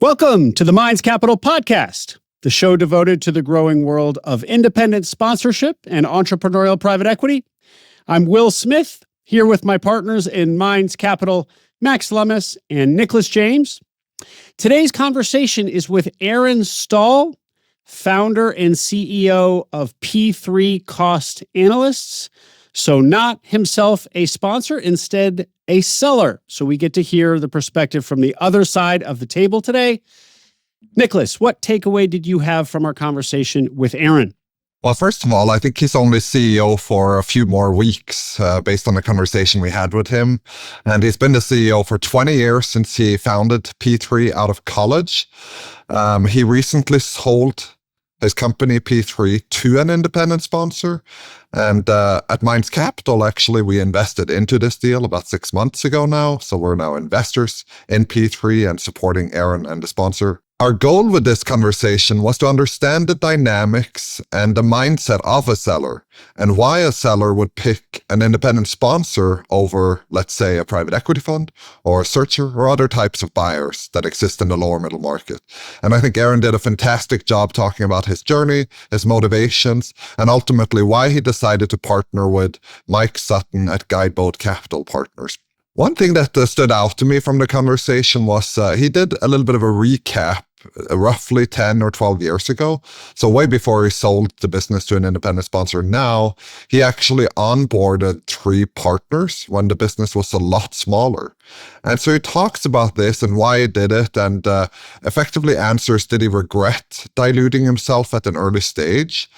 Welcome to the Minds Capital Podcast, the show devoted to the growing world of independent sponsorship and entrepreneurial private equity. I'm Will Smith, here with my partners in Minds Capital, Max Lummis and Nicholas James. Today's conversation is with Aaron Stahl, founder and CEO of P3 Cost Analysts. So not himself a sponsor, instead a seller. So we get to hear the perspective from the other side of the table today. Nicholas, what takeaway did you have from our conversation with Aaron? Well, first of all, I think he's only CEO for a few more weeks based on the conversation we had with him. And he's been the CEO for 20 years since he founded P3 out of college. He recently sold his company P3 to an independent sponsor. And at Minds Capital, actually, we invested into this deal about 6 months ago now. So we're now investors in P3 and supporting Aaron and the sponsor. Our goal with this conversation was to understand the dynamics and the mindset of a seller and why a seller would pick an independent sponsor over, let's say, a private equity fund or a searcher or other types of buyers that exist in the lower middle market. And I think Aaron did a fantastic job talking about his journey, his motivations, and ultimately why he decided to partner with Mike Sutton at Guideboat Capital Partners. One thing that stood out to me from the conversation was he did a little bit of a recap roughly 10 or 12 years ago. So way before he sold the business to an independent sponsor now, he actually onboarded 3 partners when the business was a lot smaller. And so he talks about this and why he did it and effectively answers, did he regret diluting himself at an early stage?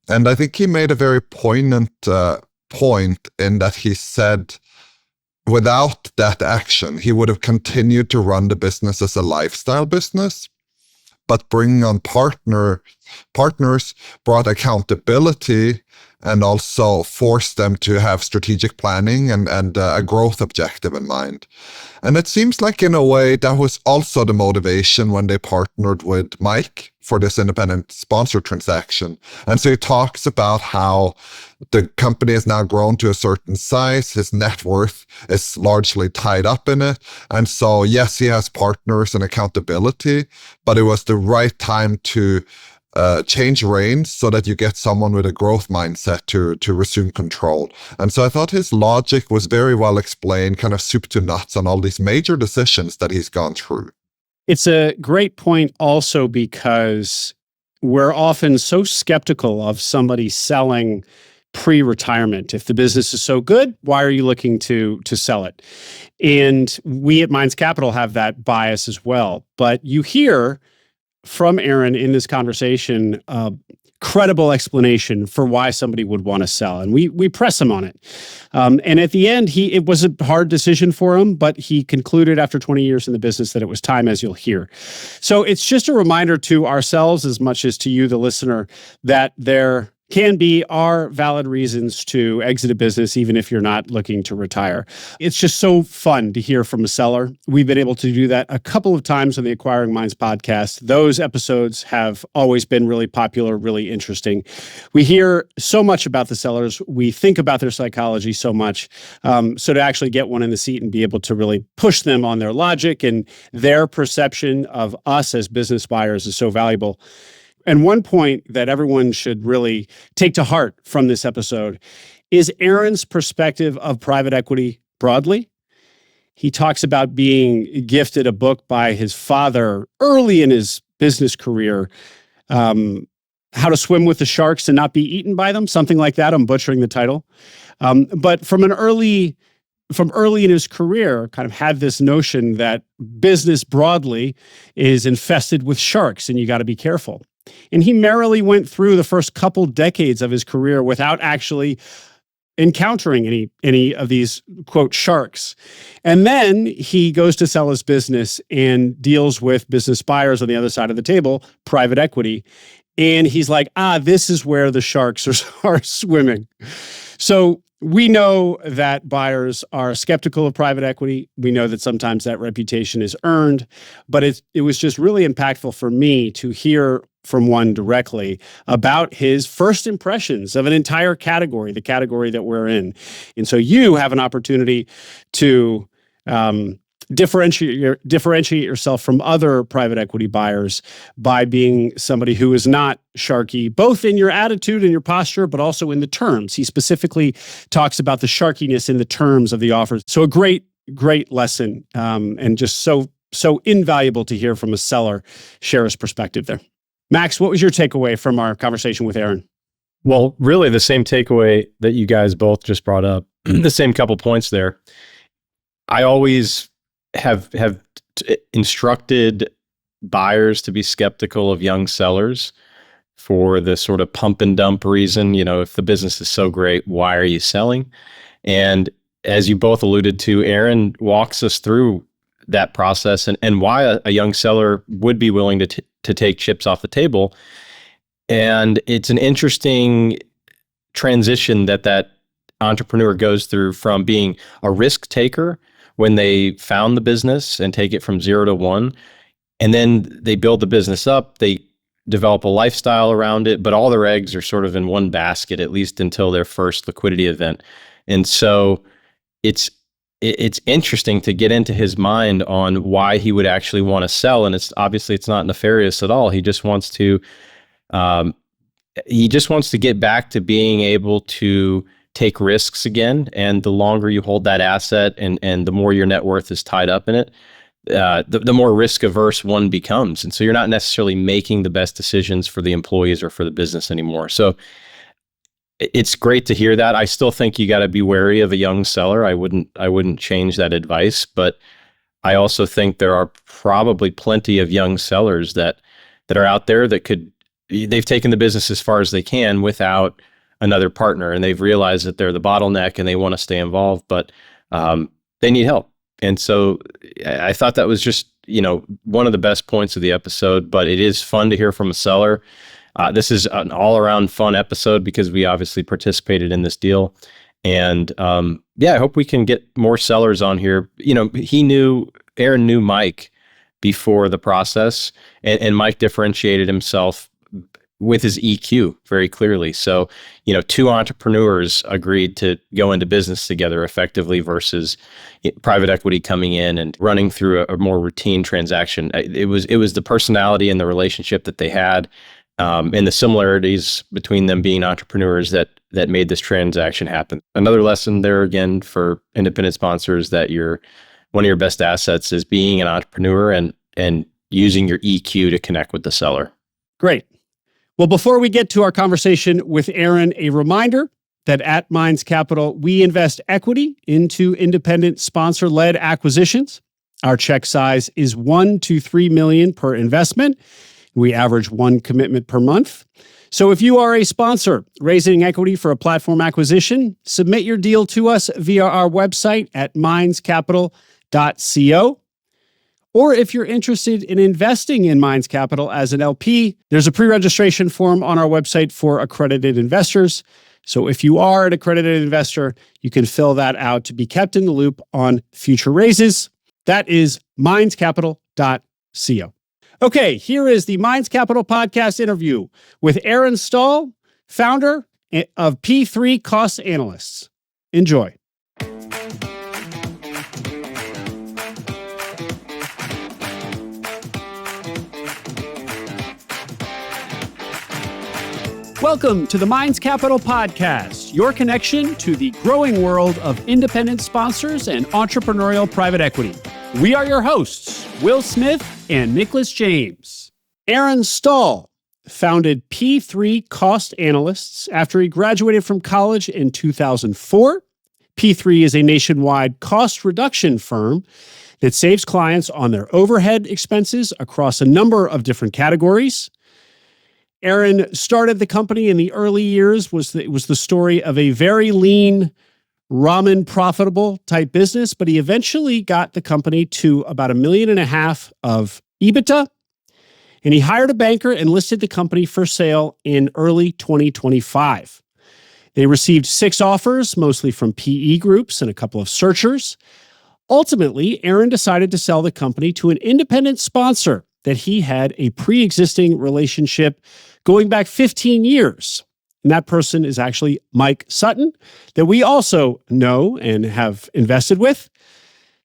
And I think he made a very poignant point in that he said, without that action, he would have continued to run the business as a lifestyle business, but bringing on partners brought accountability and also forced them to have strategic planning and a growth objective in mind. And it seems like, in a way, that was also the motivation when they partnered with Mike for this independent sponsor transaction. And so he talks about how the company has now grown to a certain size. His net worth is largely tied up in it. And so, yes, he has partners and accountability, but it was the right time to change reins so that you get someone with a growth mindset to resume control. And so I thought his logic was very well explained, kind of soup to nuts on all these major decisions that he's gone through. It's a great point also because we're often so skeptical of somebody selling pre-retirement. If the business is so good, why are you looking to sell it? And we at Minds Capital have that bias as well. But you hear from Aaron in this conversation credible explanation for why somebody would want to sell. And we press him on it. And at the end, it was a hard decision for him, but he concluded after 20 years in the business that it was time, as you'll hear. So it's just a reminder to ourselves as much as to you, the listener, that there are valid reasons to exit a business, even if you're not looking to retire. It's just so fun to hear from a seller. We've been able to do that a couple of times on the Acquiring Minds podcast. Those episodes have always been really popular, really interesting. We hear so much about the sellers. We think about their psychology so much. So to actually get one in the seat and be able to really push them on their logic and their perception of us as business buyers is so valuable. And one point that everyone should really take to heart from this episode is Aaron's perspective of private equity broadly. He talks about being gifted a book by his father early in his business career, How to Swim with the Sharks and Not Be Eaten by Them, something like that. I'm butchering the title. But from early in his career, kind of had this notion that business broadly is infested with sharks and you got to be careful. And he merrily went through the first couple decades of his career without actually encountering any of these, quote, sharks. And then he goes to sell his business and deals with business buyers on the other side of the table, private equity. And he's like, this is where the sharks are swimming. So we know that buyers are skeptical of private equity. We know that sometimes that reputation is earned, but it was just really impactful for me to hear from one directly about his first impressions of an entire category, the category that we're in. And so you have an opportunity to differentiate yourself from other private equity buyers by being somebody who is not sharky, both in your attitude and your posture, but also in the terms. He specifically talks about the sharkiness in the terms of the offers. So a great lesson, and just so invaluable to hear from a seller share his perspective there. Max, what was your takeaway from our conversation with Aaron? Well, really the same takeaway that you guys both just brought up, the same couple points there. I always have instructed buyers to be skeptical of young sellers for the sort of pump and dump reason. If the business is so great, why are you selling? And as you both alluded to, Aaron walks us through that process and why a young seller would be willing to take chips off the table. And it's an interesting transition that entrepreneur goes through from being a risk taker when they found the business and take it from 0 to 1. And then they build the business up, they develop a lifestyle around it, but all their eggs are sort of in one basket, at least until their first liquidity event. And so it's interesting to get into his mind on why he would actually want to sell. And it's not nefarious at all. He just wants to get back to being able to take risks again. And the longer you hold that asset and the more your net worth is tied up in it, the more risk averse one becomes. And so you're not necessarily making the best decisions for the employees or for the business anymore. So it's great to hear that. I still think you got to be wary of a young seller. I wouldn't change that advice, but I also think there are probably plenty of young sellers that are out there they've taken the business as far as they can without another partner, and they've realized that they're the bottleneck and they want to stay involved, but they need help. And so I thought that was just, one of the best points of the episode, but it is fun to hear from a seller. This is an all-around fun episode because we obviously participated in this deal. And I hope we can get more sellers on here. Aaron knew Mike before the process, and Mike differentiated himself with his EQ very clearly. So, two entrepreneurs agreed to go into business together effectively versus private equity coming in and running through a more routine transaction. It was the personality and the relationship that they had, and the similarities between them being entrepreneurs that made this transaction happen. Another lesson there again for independent sponsors, that one of your best assets is being an entrepreneur and using your EQ to connect with the seller. Great. Well, before we get to our conversation with Aaron, a reminder that at Minds Capital, we invest equity into independent sponsor-led acquisitions. Our check size is $1 to $3 million per investment. We average one commitment per month. So if you are a sponsor raising equity for a platform acquisition, submit your deal to us via our website at mindscapital.co. Or if you're interested in investing in Minds Capital as an LP, there's a pre-registration form on our website for accredited investors. So if you are an accredited investor, you can fill that out to be kept in the loop on future raises. That is mindscapital.co. Okay, here is the Minds Capital podcast interview with Aaron Stahl, founder of P3 Cost Analysts. Enjoy. Welcome to the Minds Capital Podcast, your connection to the growing world of independent sponsors and entrepreneurial private equity. We are your hosts, Will Smith and Nicholas James. Aaron Stahl founded P3 Cost Analysts after he graduated from college in 2004. P3 is a nationwide cost reduction firm that saves clients on their overhead expenses across a number of different categories. Aaron started the company in the early years. It was the story of a very lean, ramen profitable type business, but he eventually got the company to about $1.5 million of EBITDA, and he hired a banker and listed the company for sale in early 2025. They received 6 offers, mostly from PE groups and a couple of searchers. Ultimately, Aaron decided to sell the company to an independent sponsor that he had a pre-existing relationship going back 15 years. And that person is actually Mike Sutton, that we also know and have invested with.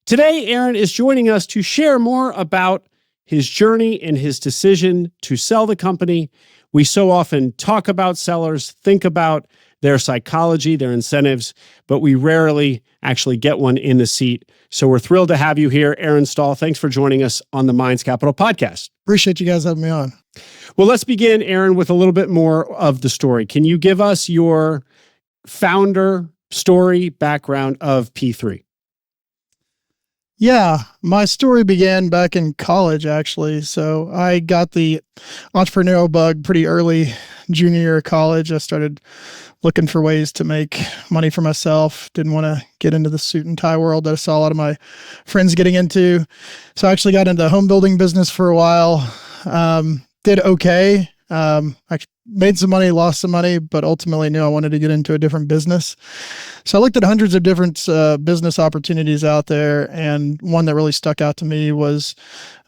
Today, Aaron is joining us to share more about his journey and his decision to sell the company. We so often talk about sellers, think about their psychology, their incentives, but we rarely actually get one in the seat. So we're thrilled to have you here, Aaron Stahl. Thanks for joining us on the Minds Capital podcast. Appreciate you guys having me on. Well, let's begin, Aaron, with a little bit more of the story. Can you give us your founder story background of P3? Yeah, my story began back in college, actually. So I got the entrepreneurial bug pretty early, junior year of college. I started looking for ways to make money for myself. Didn't want to get into the suit and tie world that I saw a lot of my friends getting into. So I actually got into the home building business for a while. Did okay. I made some money, lost some money, but ultimately knew I wanted to get into a different business. So I looked at hundreds of different business opportunities out there, and one that really stuck out to me was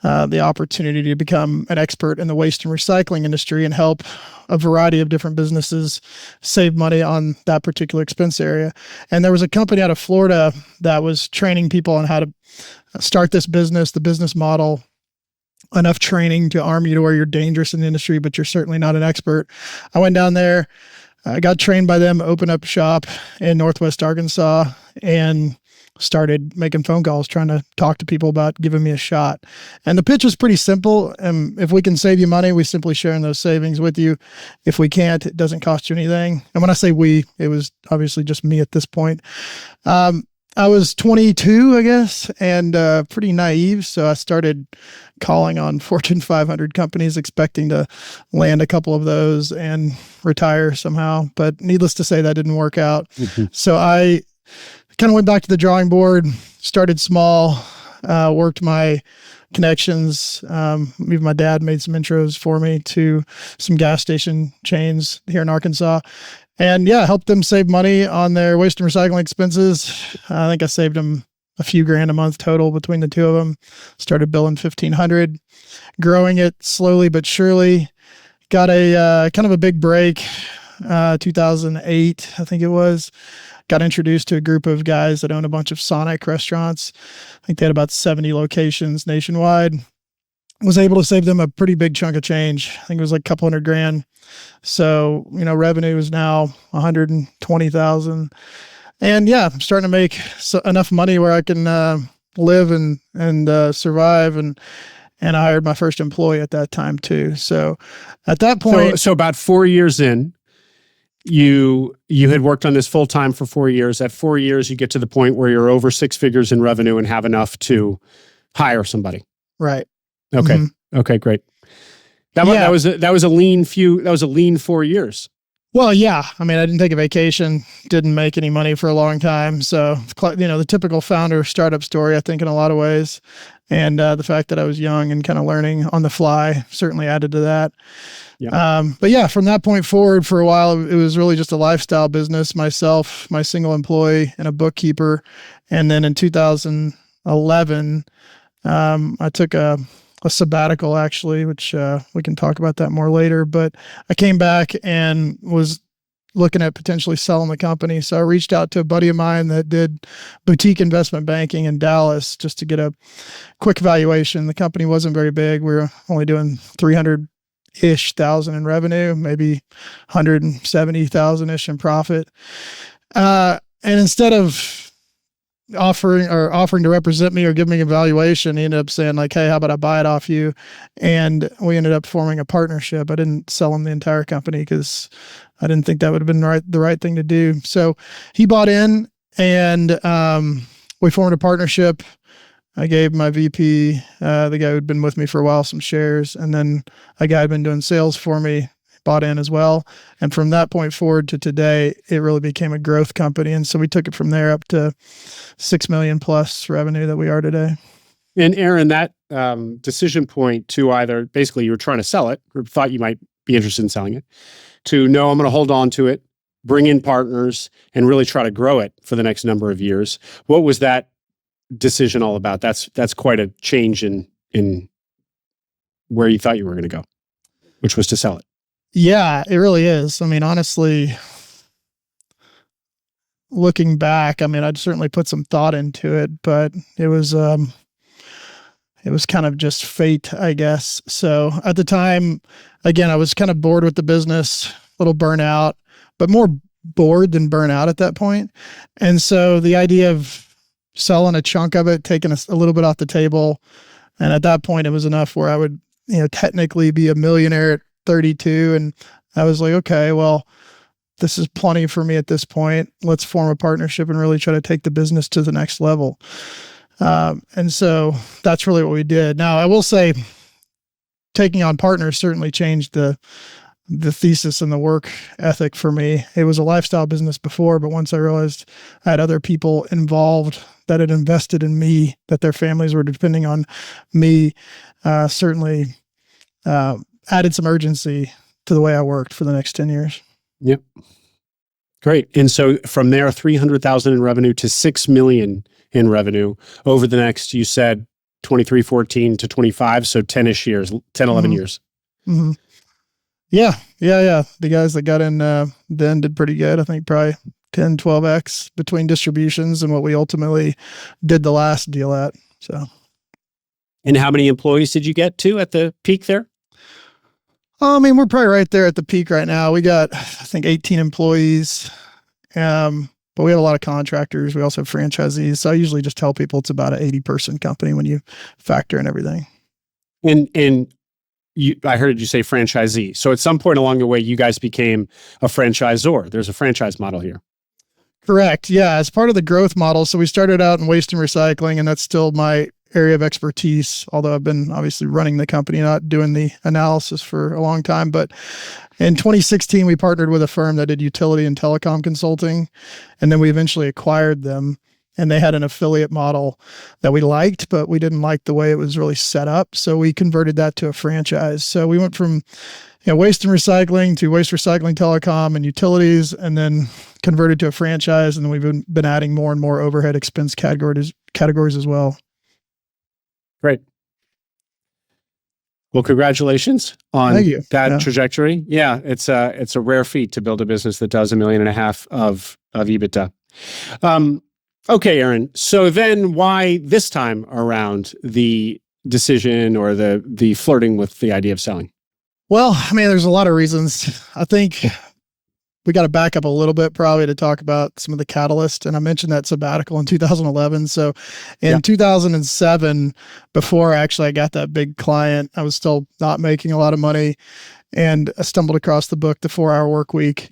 the opportunity to become an expert in the waste and recycling industry and help a variety of different businesses save money on that particular expense area. And there was a company out of Florida that was training people on how to start this business, the business model, enough training to arm you to where you're dangerous in the industry, but you're certainly not an expert. I went down there, I got trained by them, opened up shop in Northwest Arkansas, and started making phone calls, trying to talk to people about giving me a shot. And the pitch was pretty simple. If we can save you money, we simply share in those savings with you. If we can't, it doesn't cost you anything. And when I say we, it was obviously just me at this point. I was 22, I guess, and pretty naive. So I started calling on Fortune 500 companies, expecting to land a couple of those and retire somehow. But needless to say, that didn't work out. Mm-hmm. So I kind of went back to the drawing board, started small, worked my connections. Even my dad made some intros for me to some gas station chains here in Arkansas. And yeah, helped them save money on their waste and recycling expenses. I think I saved them a few grand a month total between the two of them. Started billing $1,500, growing it slowly but surely. Got a kind of a big break, 2008, I think it was. Got introduced to a group of guys that own a bunch of Sonic restaurants. I think they had about 70 locations nationwide. Was able to save them a pretty big chunk of change. I think it was like a couple hundred grand. So, revenue is now 120,000. And yeah, I'm starting to make enough money where I can live and survive. And I hired my first employee at that time too. So at that point. So about 4 years in, you had worked on this full time for 4 years. At 4 years, you get to the point where you're over six figures in revenue and have enough to hire somebody. Right. Okay. Mm-hmm. Okay, great. That was a lean 4 years. Well, yeah. I mean, I didn't take a vacation, didn't make any money for a long time. So, the typical founder startup story, I think, in a lot of ways. And the fact that I was young and kind of learning on the fly certainly added to that. Yeah. But yeah, from that point forward, for a while, it was really just a lifestyle business. Myself, my single employee, and a bookkeeper. And then in 2011, I took a sabbatical, actually, which we can talk about that more later. But I came back and was looking at potentially selling the company. So I reached out to a buddy of mine that did boutique investment banking in Dallas just to get a quick valuation. The company wasn't very big. We were only doing 300-ish thousand in revenue, maybe 170,000-ish in profit. And instead of offering to represent me or give me a valuation, he ended up saying like, hey, how about I buy it off you? And we ended up forming a partnership. I didn't sell him the entire company because I didn't think that would have been the right thing to do. So he bought in and we formed a partnership. I gave my VP, the guy who'd been with me for a while, some shares. And then a guy who'd been doing sales for me bought in as well. And from that point forward to today, it really became a growth company. And so we took it from there up to 6 million plus revenue that we are today. And Aaron, that decision point to either basically you were trying to sell it or thought you might be interested in selling it, to no, I'm going to hold on to it, bring in partners, and really try to grow it for the next number of years. What was that decision all about? That's quite a change in where you thought you were going to go, which was to sell it. Yeah, it really is. I mean, honestly, looking back, I mean, I'd certainly put some thought into it, but it was kind of just fate, I guess. So at the time, again, I was kind of bored with the business, a little burnout, but more bored than burnout at that point. And so the idea of selling a chunk of it, taking a little bit off the table. And at that point, it was enough where I would, technically be a millionaire at 32. And I was like, okay, well, this is plenty for me at this point. Let's form a partnership and really try to take the business to the next level. And so that's really what we did. Now, I will say taking on partners certainly changed the thesis and the work ethic for me. It was a lifestyle business before, but once I realized I had other people involved that had invested in me, that their families were depending on me, certainly added some urgency to the way I worked for the next 10 years. Yep. Great. And so from there, 300,000 in revenue to 6 million in revenue over the next, you said 23, 14 to 25. So 10-ish years, 10, 11 years. Mm-hmm. Yeah. The guys that got in then did pretty good. I think probably 10, 12x between distributions and what we ultimately did the last deal at. So. And how many employees did you get to at the peak there? I mean, we're probably right there at the peak right now. We got, I think, 18 employees, but we have a lot of contractors. We also have franchisees. So I usually just tell people it's about an 80-person company when you factor in everything. And I heard you say franchisee. So at some point along the way, you guys became a franchisor. There's a franchise model here. Correct. Yeah. As part of the growth model. So we started out in waste and recycling, and that's still my area of expertise, although I've been obviously running the company, not doing the analysis for a long time. But in 2016, we partnered with a firm that did utility and telecom consulting, and then we eventually acquired them. And they had an affiliate model that we liked, but we didn't like the way it was really set up. So we converted that to a franchise. So we went from waste and recycling to waste, recycling, telecom, and utilities, and then converted to a franchise. And then we've been adding more and more overhead expense categories as well. Great. Well, congratulations on that trajectory. Yeah, it's a rare feat to build a business that does $1.5 million of EBITDA. Okay, Aaron. So then why this time around the decision or the flirting with the idea of selling? Well, I mean, there's a lot of reasons. I think we got to back up a little bit probably to talk about some of the catalyst. And I mentioned that sabbatical in 2011. So in 2007, before actually I got that big client, I was still not making a lot of money. And I stumbled across the book, The 4-Hour Workweek.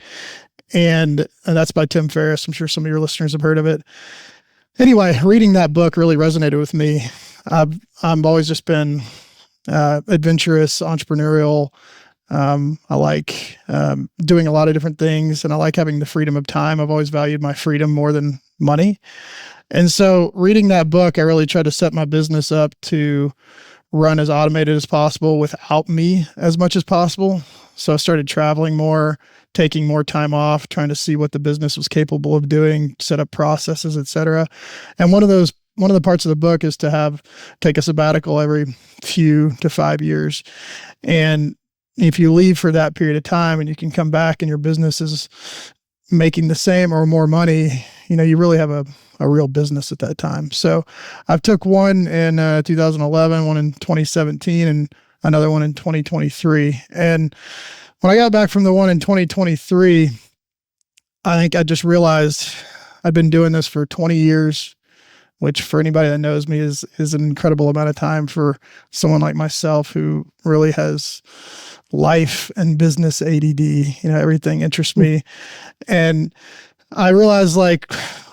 And that's by Tim Ferriss. I'm sure some of your listeners have heard of it. Anyway, reading that book really resonated with me. I've always just been adventurous, entrepreneurial. I like doing a lot of different things, and I like having the freedom of time. I've always valued my freedom more than money. And so reading that book, I really tried to set my business up to run as automated as possible without me as much as possible. So I started traveling more, taking more time off, trying to see what the business was capable of doing, set up processes, et cetera. And one of the parts of the book is to take a sabbatical every few to 5 years. And if you leave for that period of time and you can come back and your business is making the same or more money, you really have a real business at that time. So I took one in 2011, one in 2017, and another one in 2023. And when I got back from the one in 2023, I think I just realized I'd been doing this for 20 years, which for anybody that knows me is an incredible amount of time for someone like myself who really has life and business ADD. Everything interests me. And I realized,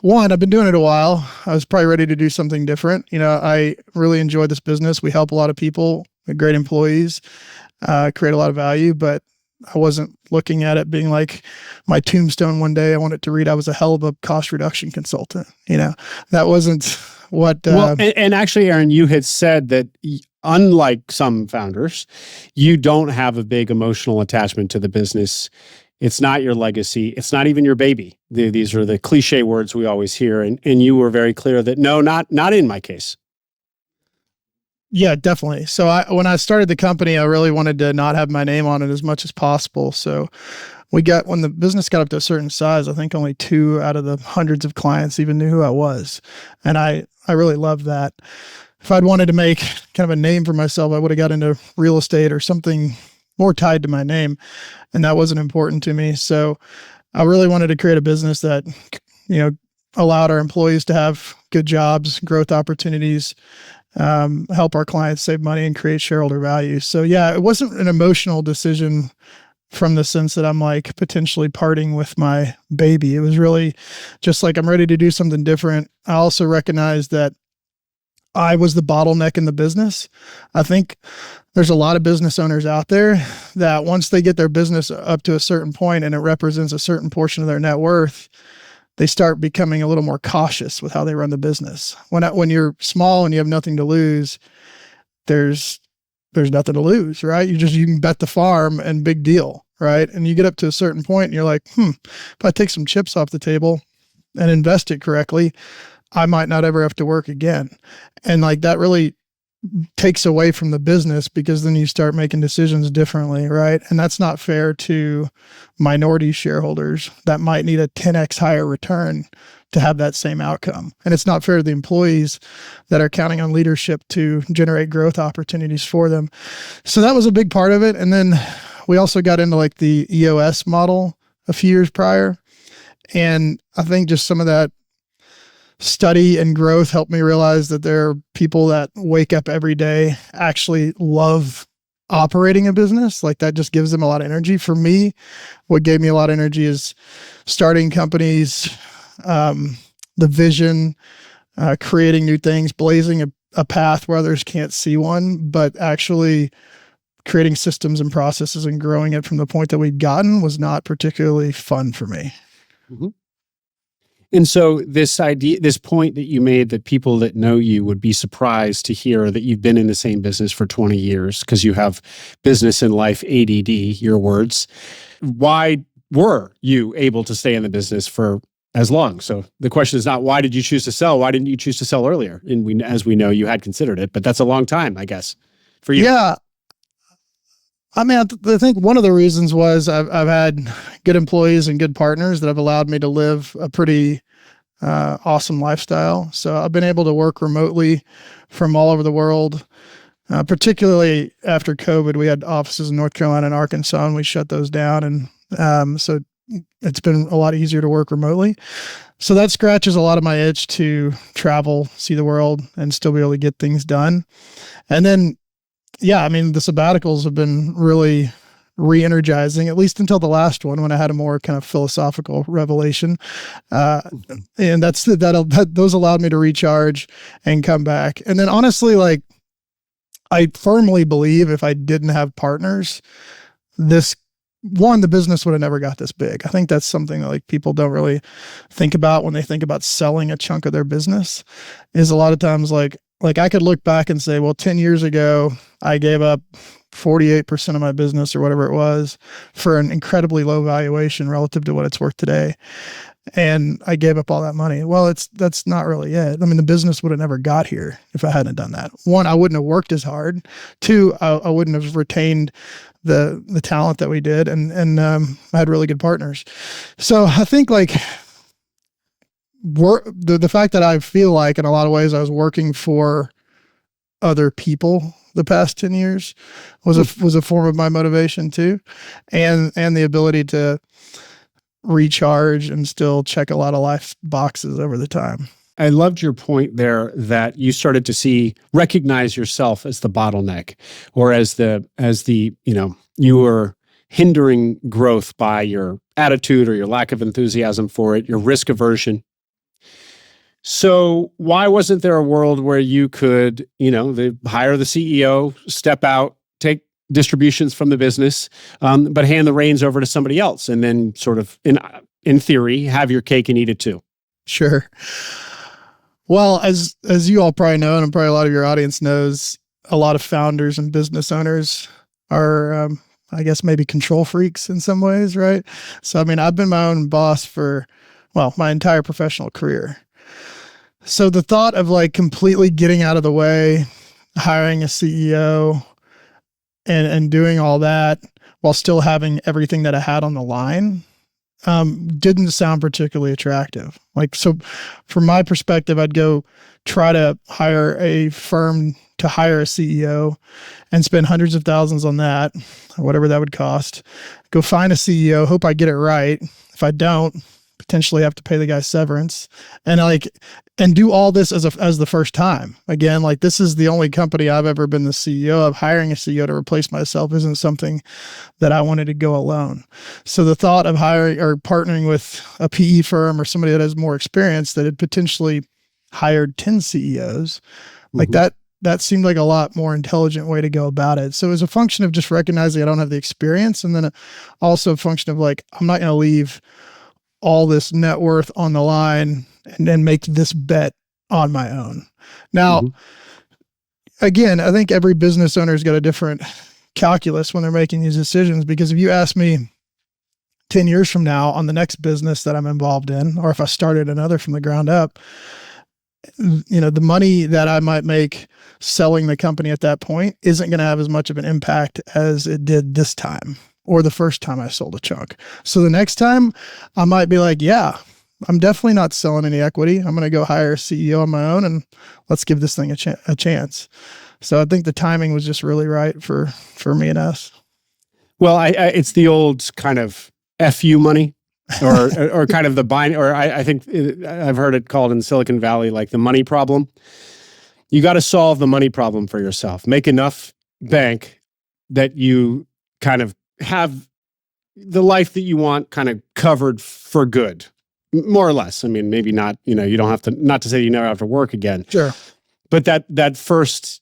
one, I've been doing it a while. I was probably ready to do something different. I really enjoy this business. We help a lot of people, great employees, create a lot of value, but I wasn't looking at it being like my tombstone one day. I wanted to read I was a hell of a cost reduction consultant. That wasn't what. Well, and actually, Aaron, you had said that unlike some founders, you don't have a big emotional attachment to the business. It's not your legacy. It's not even your baby. These are the cliche words we always hear. And you were very clear that no, not in my case. Yeah, definitely. So when I started the company, I really wanted to not have my name on it as much as possible. So when the business got up to a certain size, I think only 2 out of the hundreds of clients even knew who I was. And I really loved that. If I'd wanted to make kind of a name for myself, I would have got into real estate or something more tied to my name. And that wasn't important to me. So I really wanted to create a business that, allowed our employees to have good jobs, growth opportunities, help our clients save money and create shareholder value. So yeah, it wasn't an emotional decision from the sense that I'm like potentially parting with my baby. It was really just like, I'm ready to do something different. I also recognized that I was the bottleneck in the business. I think there's a lot of business owners out there that once they get their business up to a certain point and it represents a certain portion of their net worth, they start becoming a little more cautious with how they run the business. When you're small and you have nothing to lose, there's nothing to lose, right? You can bet the farm and big deal, right? And you get up to a certain point and you're like, if I take some chips off the table and invest it correctly, I might not ever have to work again. And like that really takes away from the business, because then you start making decisions differently, right? And that's not fair to minority shareholders that might need a 10x higher return to have that same outcome. And it's not fair to the employees that are counting on leadership to generate growth opportunities for them. So that was a big part of it. And then we also got into like the EOS model a few years prior. And I think just some of that study and growth helped me realize that there are people that wake up every day actually love operating a business. Like that just gives them a lot of energy. For me, what gave me a lot of energy is starting companies, the vision, creating new things, blazing a path where others can't see one, but actually creating systems and processes and growing it from the point that we'd gotten was not particularly fun for me. Mm-hmm. And so this point that you made that people that know you would be surprised to hear that you've been in the same business for 20 years because you have business and life ADD, your words. Why were you able to stay in the business for as long? So the question is not why did you choose to sell? Why didn't you choose to sell earlier? And as we know, you had considered it, but that's a long time, I guess, for you. Yeah. I mean, I think one of the reasons was I've had good employees and good partners that have allowed me to live a pretty awesome lifestyle. So I've been able to work remotely from all over the world, particularly after COVID. We had offices in North Carolina and Arkansas, and we shut those down. And so it's been a lot easier to work remotely. So that scratches a lot of my itch to travel, see the world, and still be able to get things done. And then yeah, I mean, the sabbaticals have been really re-energizing, at least until the last one when I had a more kind of philosophical revelation. And those allowed me to recharge and come back. And then honestly, like, I firmly believe if I didn't have partners, the business would have never got this big. I think that's something that like people don't really think about when they think about selling a chunk of their business, is a lot of times like I could look back and say, well, 10 years ago, I gave up 48% of my business or whatever it was for an incredibly low valuation relative to what it's worth today. And I gave up all that money. Well, that's not really it. I mean, the business would have never got here if I hadn't done that. One, I wouldn't have worked as hard. Two, I wouldn't have retained the talent that we did. And I had really good partners. So I think like the fact that I feel like in a lot of ways I was working for other people the past 10 years was a form of my motivation too. And the ability to recharge and still check a lot of life boxes over the time. I loved your point there that you started to recognize yourself as the bottleneck, or as the, you were hindering growth by your attitude or your lack of enthusiasm for it, your risk aversion. So why wasn't there a world where you could, hire the CEO, step out, take distributions from the business, but hand the reins over to somebody else, and then sort of, in theory, have your cake and eat it too? Sure. Well, as you all probably know, and probably a lot of your audience knows, a lot of founders and business owners are, I guess, maybe control freaks in some ways, right? So, I mean, I've been my own boss for, my entire professional career. So the thought of like completely getting out of the way, hiring a CEO and doing all that while still having everything that I had on the line, didn't sound particularly attractive. Like, so from my perspective, I'd go try to hire a firm to hire a CEO and spend hundreds of thousands on that, or whatever that would cost. Go find a CEO, hope I get it right. If I don't, potentially have to pay the guy severance, and do all this as the first time. Again, like, this is the only company I've ever been the CEO of. Hiring a CEO to replace myself isn't something that I wanted to go alone. So the thought of hiring or partnering with a PE firm or somebody that has more experience that had potentially hired 10 CEOs, like that seemed like a lot more intelligent way to go about it. So it was a function of just recognizing I don't have the experience, and then also a function of like, I'm not going to leave all this net worth on the line and then make this bet on my own. Now, again, I think every business owner's got a different calculus when they're making these decisions, because if you ask me 10 years from now on the next business that I'm involved in, or if I started another from the ground up, the money that I might make selling the company at that point isn't going to have as much of an impact as it did this time, or the first time I sold a chunk. So the next time I might be like, yeah, I'm definitely not selling any equity. I'm going to go hire a CEO on my own and let's give this thing a chance. So I think the timing was just really right for me and us. Well, it's the old kind of FU money, or kind of the bind, or I think I've heard it called in Silicon Valley, like the money problem. You got to solve the money problem for yourself. Make enough bank that you kind of have the life that you want kind of covered for good, more or less. I mean, maybe not, you don't have to, not to say you never have to work again. Sure. But that first,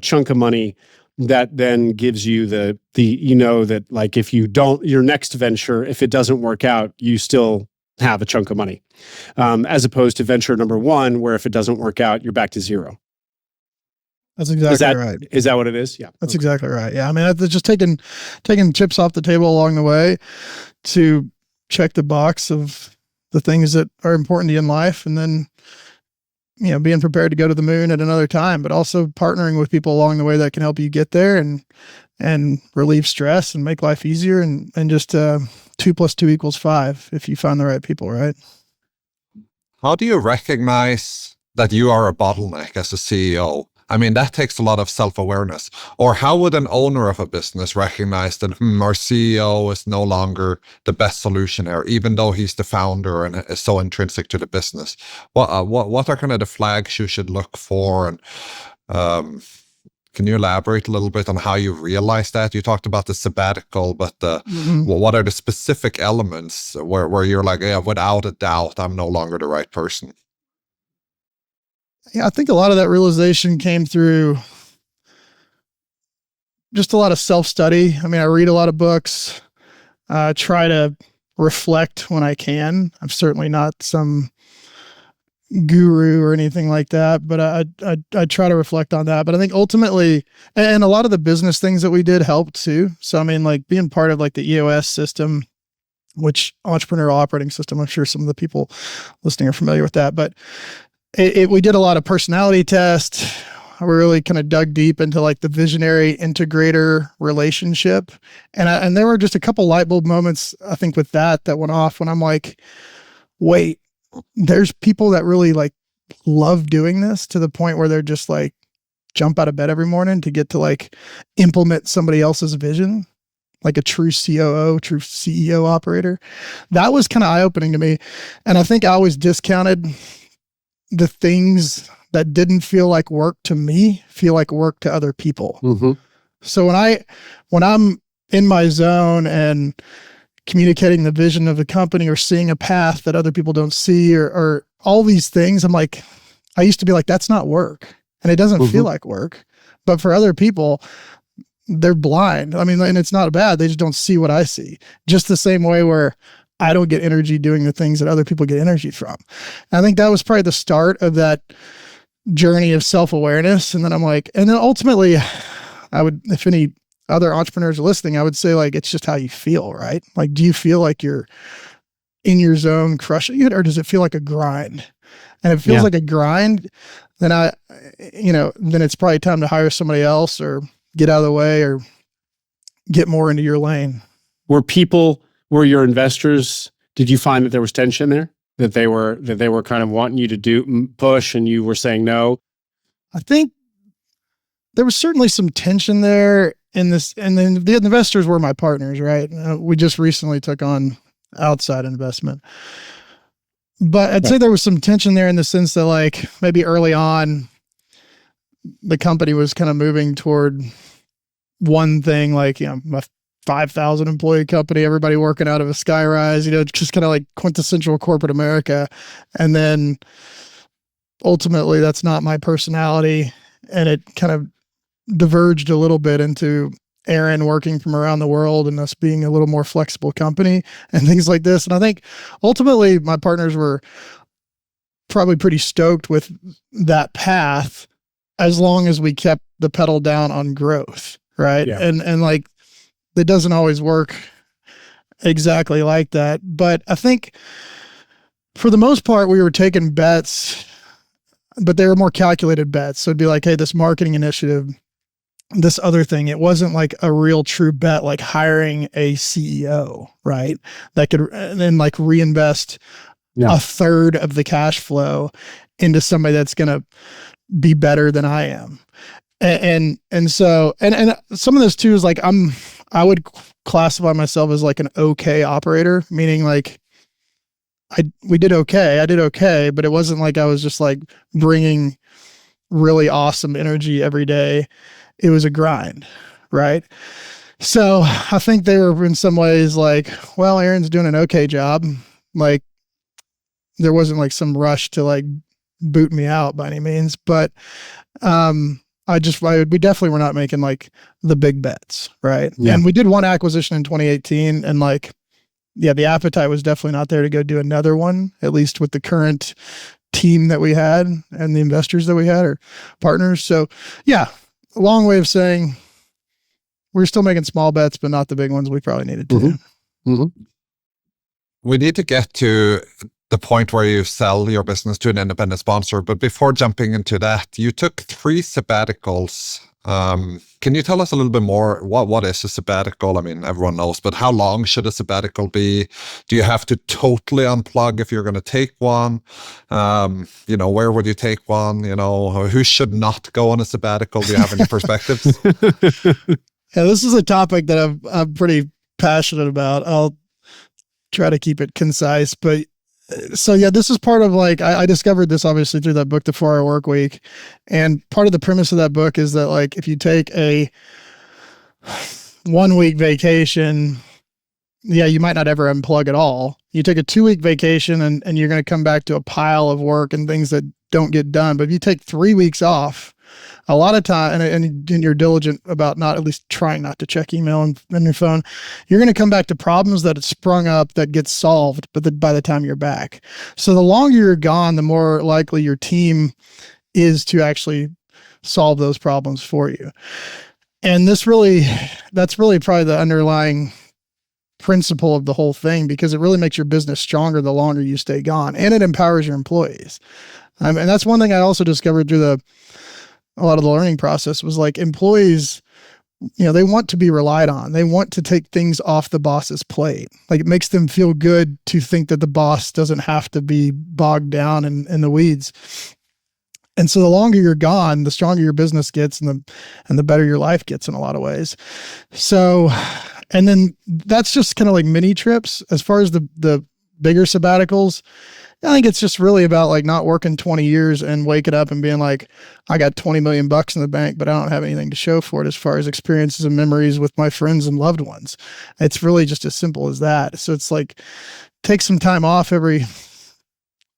chunk of money that then gives you the that, like, if you don't, your next venture, if it doesn't work out, you still have a chunk of money, as opposed to venture number one, where if it doesn't work out, you're back to zero. That's exactly right. Is that what it is? Yeah. That's exactly right. Yeah. I mean, it's just taking chips off the table along the way to check the box of the things that are important to you in life. And then, being prepared to go to the moon at another time, but also partnering with people along the way that can help you get there and relieve stress and make life easier. And just 2 + 2 = 5 if you find the right people, right? How do you recognize that you are a bottleneck as a CEO? I mean, that takes a lot of self-awareness. Or how would an owner of a business recognize that our CEO is no longer the best solution here, even though he's the founder and is so intrinsic to the business? What are kind of the flags you should look for? And can you elaborate a little bit on how you realize that? You talked about the sabbatical, but what are the specific elements where you're like, yeah, without a doubt, I'm no longer the right person? Yeah, I think a lot of that realization came through just a lot of self-study. I mean, I read a lot of books, try to reflect when I can. I'm certainly not some guru or anything like that, but I try to reflect on that. But I think ultimately, and a lot of the business things that we did helped too. So, I mean, like being part of like the EOS system, which entrepreneurial operating system, I'm sure some of the people listening are familiar with that, but we did a lot of personality tests. We really kind of dug deep into like the visionary integrator relationship. And there were just a couple light bulb moments, I think, with that went off when I'm like, wait, there's people that really like love doing this to the point where they're just like jump out of bed every morning to get to like implement somebody else's vision, like a true COO, true CEO operator. That was kind of eye-opening to me. And I think I always discounted the things that didn't feel like work to me feel like work to other people. So when I'm in my zone and communicating the vision of the company or seeing a path that other people don't see or all these things, I'm like, I used to be like, that's not work. And it doesn't feel like work. But for other people, they're blind. I mean, and it's not bad. They just don't see what I see. Just the same way where I don't get energy doing the things that other people get energy from. And I think that was probably the start of that journey of self-awareness. And then I'm like, and then ultimately I would, if any other entrepreneurs are listening, I would say like, it's just how you feel, right? Like, do you feel like you're in your zone crushing it, or does it feel like a grind? And if it feels like a grind, then then it's probably time to hire somebody else or get out of the way or get more into your lane. Were your investors, did you find that there was tension there? That they were kind of wanting you to push and you were saying no? I think there was certainly some tension there in this, and then the investors were my partners, right? We just recently took on outside investment. But I'd say there was some tension there in the sense that, like, maybe early on, the company was kind of moving toward one thing, like, a 5,000 employee company, everybody working out of a skyrise, just kind of like quintessential corporate America. And then ultimately, that's not my personality. And it kind of diverged a little bit into Aaron working from around the world and us being a little more flexible company and things like this. And I think ultimately my partners were probably pretty stoked with that path as long as we kept the pedal down on growth. Right. Yeah. And like, it doesn't always work exactly like that. But I think for the most part, we were taking bets, but they were more calculated bets. So it'd be like, hey, this marketing initiative, this other thing, it wasn't like a real true bet, like hiring a CEO, right? That could then like reinvest a third of the cash flow into somebody that's going to be better than I am. And so some of this too is like, I would classify myself as like an okay operator, meaning like we did okay. I did okay, but it wasn't like I was just like bringing really awesome energy every day. It was a grind, right? So I think they were in some ways like, well, Aaron's doing an okay job. Like there wasn't like some rush to like boot me out by any means, but we definitely were not making like the big bets, right? Yeah. And we did one acquisition in 2018, and like, yeah, the appetite was definitely not there to go do another one, at least with the current team that we had and the investors that we had or partners. So yeah, a long way of saying we're still making small bets, but not the big ones we probably needed to. Mm-hmm. Mm-hmm. We need to get to the point where you sell your business to an independent sponsor. But before jumping into that, you took 3 sabbaticals. Can you tell us a little bit more? What is a sabbatical? I mean, everyone knows, but how long should a sabbatical be? Do you have to totally unplug if you're going to take one? Where would you take one? Who should not go on a sabbatical? Do you have any perspectives? Yeah, this is a topic that I'm pretty passionate about. I'll try to keep it concise, but so yeah, this is part of like, I discovered this obviously through that book, The 4-Hour Workweek. And part of the premise of that book is that like, if you take a 1-week vacation, yeah, you might not ever unplug at all. You take a 2-week vacation and you're going to come back to a pile of work and things that don't get done. But if you take 3 weeks off, a lot of time, and you're diligent about not at least trying not to check email on your phone, you're going to come back to problems that have sprung up that get solved, but by the time you're back. So the longer you're gone, the more likely your team is to actually solve those problems for you. And that's really probably the underlying principle of the whole thing, because it really makes your business stronger the longer you stay gone, and it empowers your employees. And that's one thing I also discovered through a lot of the learning process was like employees, they want to be relied on. They want to take things off the boss's plate. Like it makes them feel good to think that the boss doesn't have to be bogged down in the weeds. And so the longer you're gone, the stronger your business gets and the better your life gets in a lot of ways. So, and then that's just kind of like mini trips. As far as the bigger sabbaticals, I think it's just really about like not working 20 years and waking up and being like, I got $20 million in the bank, but I don't have anything to show for it as far as experiences and memories with my friends and loved ones. It's really just as simple as that. So it's like, take some time off every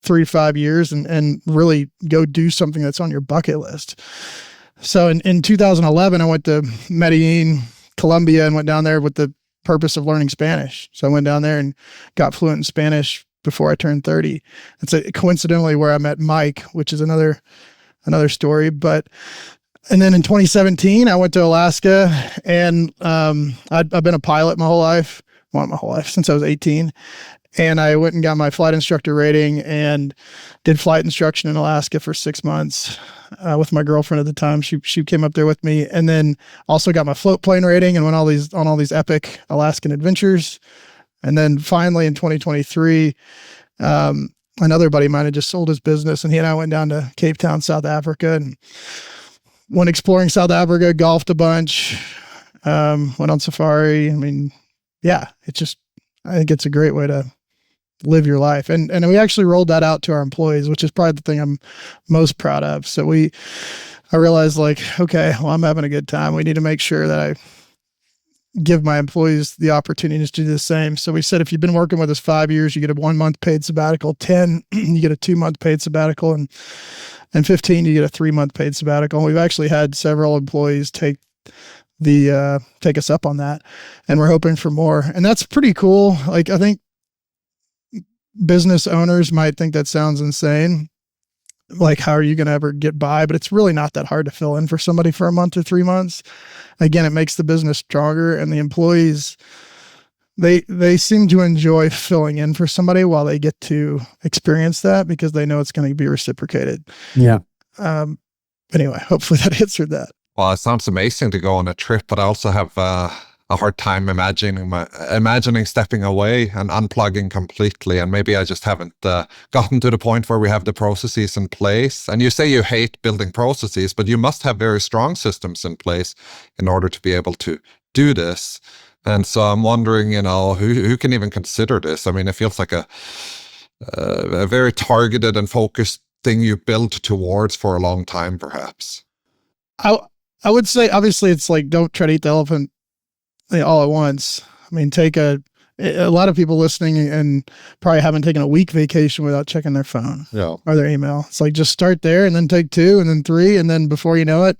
3 to 5 years and really go do something that's on your bucket list. So in 2011, I went to Medellin, Colombia, and went down there with the purpose of learning Spanish. So I went down there and got fluent in Spanish before I turned 30. It's coincidentally where I met Mike, which is another story. And then in 2017, I went to Alaska, and I've been a pilot my whole life, since I was 18. And I went and got my flight instructor rating and did flight instruction in Alaska for 6 months with my girlfriend at the time. She came up there with me, and then also got my float plane rating and went on all these epic Alaskan adventures. And then finally in 2023, another buddy of mine had just sold his business, and he and I went down to Cape Town, South Africa, and went exploring South Africa, golfed a bunch, went on safari. I mean, yeah, I think it's a great way to live your life. And we actually rolled that out to our employees, which is probably the thing I'm most proud of. So I realized, like, okay, well, I'm having a good time. We need to make sure that I give my employees the opportunities to do the same. So we said, if you've been working with us 5 years, you get a 1 month paid sabbatical. 10, you get a 2 month paid sabbatical, and 15, you get a 3 month paid sabbatical. And we've actually had several employees take us up on that, and we're hoping for more. And that's pretty cool. Like, I think business owners might think that sounds insane. Like, how are you going to ever get by? But it's really not that hard to fill in for somebody for a month or 3 months. Again, it makes the business stronger, and the employees, they seem to enjoy filling in for somebody while they get to experience that, because they know it's going to be reciprocated. Yeah. Anyway, hopefully that answered that. Well, it sounds amazing to go on a trip, but I also have a hard time imagining stepping away and unplugging completely. And maybe I just haven't gotten to the point where we have the processes in place. And you say you hate building processes, but you must have very strong systems in place in order to be able to do this. And so I'm wondering, who can even consider this? I mean, it feels like a very targeted and focused thing you built towards for a long time, perhaps. I would say, obviously, it's like, don't try to eat the elephant all at once. I mean, a lot of people listening and probably haven't taken a week vacation without checking their phone or their email. It's like, just start there, and then take 2, and then 3. And then before you know it,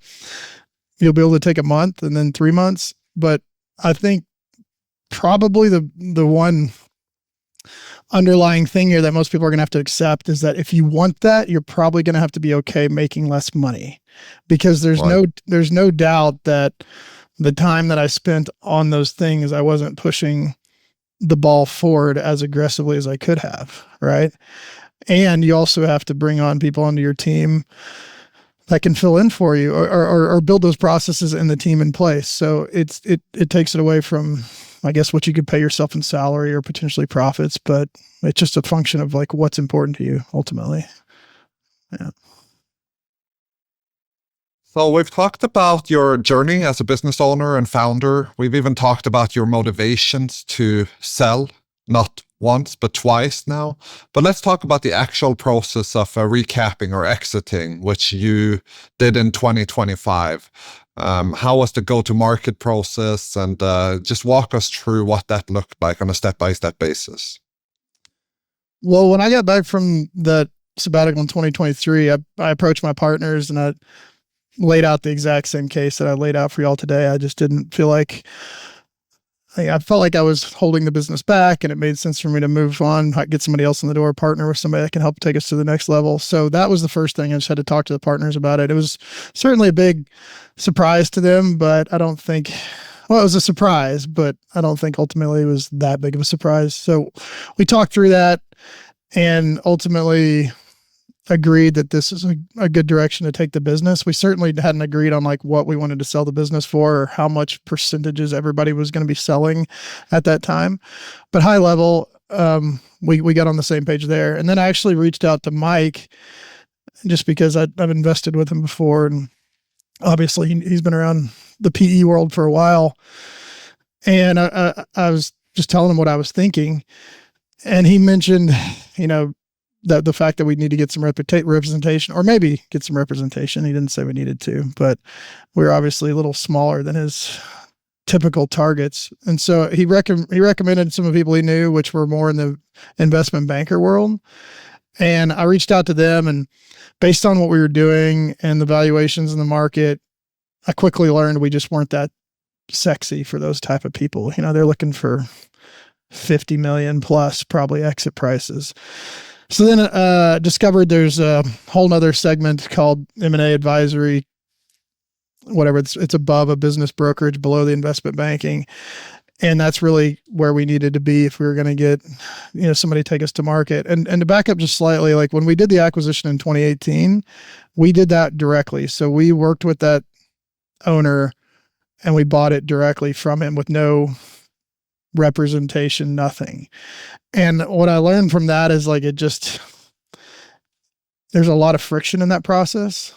you'll be able to take a month, and then 3 months. But I think probably the one underlying thing here that most people are going to have to accept is that if you want that, you're probably going to have to be okay making less money, because there's no doubt that the time that I spent on those things, I wasn't pushing the ball forward as aggressively as I could have. Right. And you also have to bring on people onto your team that can fill in for you, or build those processes in the team in place. So it takes it away from, I guess, what you could pay yourself in salary or potentially profits, but it's just a function of, like, what's important to you ultimately. Yeah. So we've talked about your journey as a business owner and founder. We've even talked about your motivations to sell, not once, but twice now. But let's talk about the actual process of recapping or exiting, which you did in 2025. How was the go-to-market process? And just walk us through what that looked like on a step-by-step basis. Well, when I got back from that sabbatical in 2023, I approached my partners, and I laid out the exact same case that I laid out for y'all today. I just didn't feel like, I felt like I was holding the business back, and it made sense for me to move on, get somebody else in the door, partner with somebody that can help take us to the next level. So that was the first thing. I just had to talk to the partners about it. It was certainly a big surprise to them, but I don't think, well, it was a surprise, but I don't think ultimately it was that big of a surprise. So we talked through that and ultimately agreed that this is a good direction to take the business. We certainly hadn't agreed on, like, what we wanted to sell the business for, or how much percentages everybody was going to be selling at that time. But high level, we got on the same page there. And then I actually reached out to Mike, just because I've invested with him before. And obviously he's been around the PE world for a while. And I was just telling him what I was thinking. And he mentioned, that the fact that we need to get some representation, or maybe get some representation. He didn't say we needed to, but we're obviously a little smaller than his typical targets. And so he recommended some of the people he knew, which were more in the investment banker world. And I reached out to them, and based on what we were doing and the valuations in the market, I quickly learned we just weren't that sexy for those type of people. They're looking for 50 million plus probably exit prices. So then discovered there's a whole nother segment called M&A advisory, whatever. It's above a business brokerage, below the investment banking. And that's really where we needed to be if we were going to get, somebody to take us to market. And to back up just slightly, like when we did the acquisition in 2018, we did that directly. So we worked with that owner and we bought it directly from him with no representation, nothing. And what I learned from that is like, there's a lot of friction in that process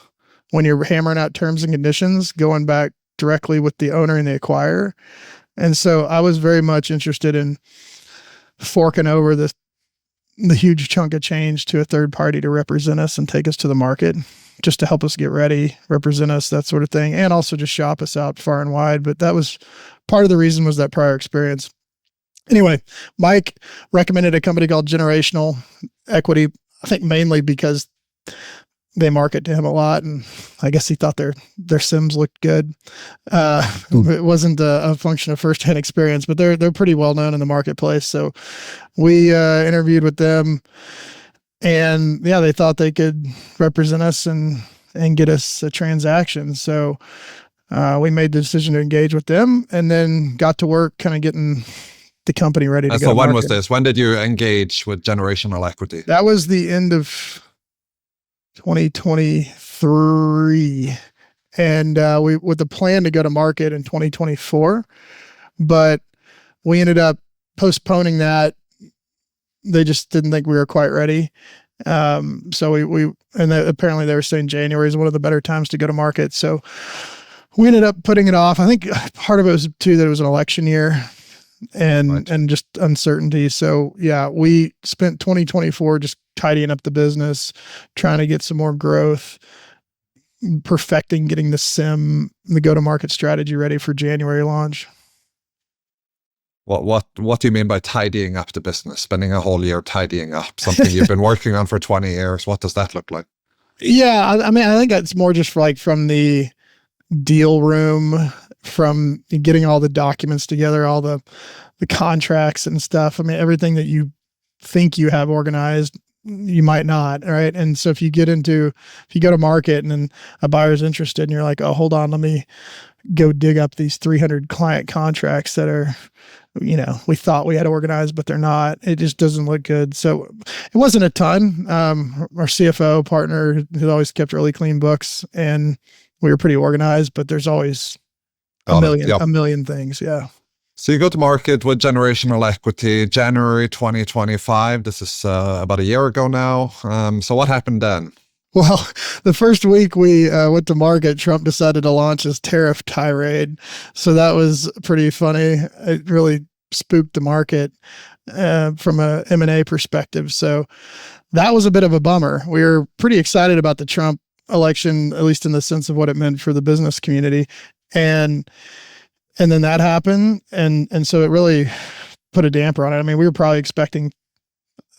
when you're hammering out terms and conditions, going back directly with the owner and the acquirer. And so I was very much interested in forking over the huge chunk of change to a third party to represent us and take us to the market, just to help us get ready, represent us, that sort of thing, and also just shop us out far and wide. But that was part of the reason, was that prior experience. Anyway, Mike recommended a company called Generational Equity, I think mainly because they market to him a lot, and I guess he thought their Sims looked good. It wasn't a function of firsthand experience, but they're pretty well known in the marketplace. So we interviewed with them, and yeah, they thought they could represent us and get us a transaction. So we made the decision to engage with them, and then got to work kind of getting the company ready to go. So when was this? When did you engage with Generational Equity? That was the end of 2023, and we with the plan to go to market in 2024, but we ended up postponing that. They just didn't think we were quite ready. So apparently they were saying January is one of the better times to go to market. So we ended up putting it off. I think part of it was too that it was an election year and just uncertainty. So yeah, we spent 2024 just tidying up the business, trying to get some more growth, perfecting getting the go-to-market strategy ready for January launch. What do you mean by tidying up the business? Spending a whole year tidying up something you've been working on for 20 years. What does that look like? Yeah, I mean, I think that's more just from the deal room, from getting all the documents together, all the contracts and stuff. I mean, everything that you think you have organized, you might not, right? And so if you go to market and then a buyer's interested and you're like, oh, hold on, let me go dig up these 300 client contracts that are, we thought we had organized, but they're not. It just doesn't look good. So it wasn't a ton. Our CFO partner has always kept really clean books, and we were pretty organized, but there's always a million things. Yeah. So you go to market with Generational Equity, January 2025. This is about a year ago now. So what happened then? Well, the first week we went to market, Trump decided to launch his tariff tirade. So that was pretty funny. It really spooked the market from a M&A perspective. So that was a bit of a bummer. We were pretty excited about the Trump election, at least in the sense of what it meant for the business community. And then that happened. And so it really put a damper on it. I mean, we were probably expecting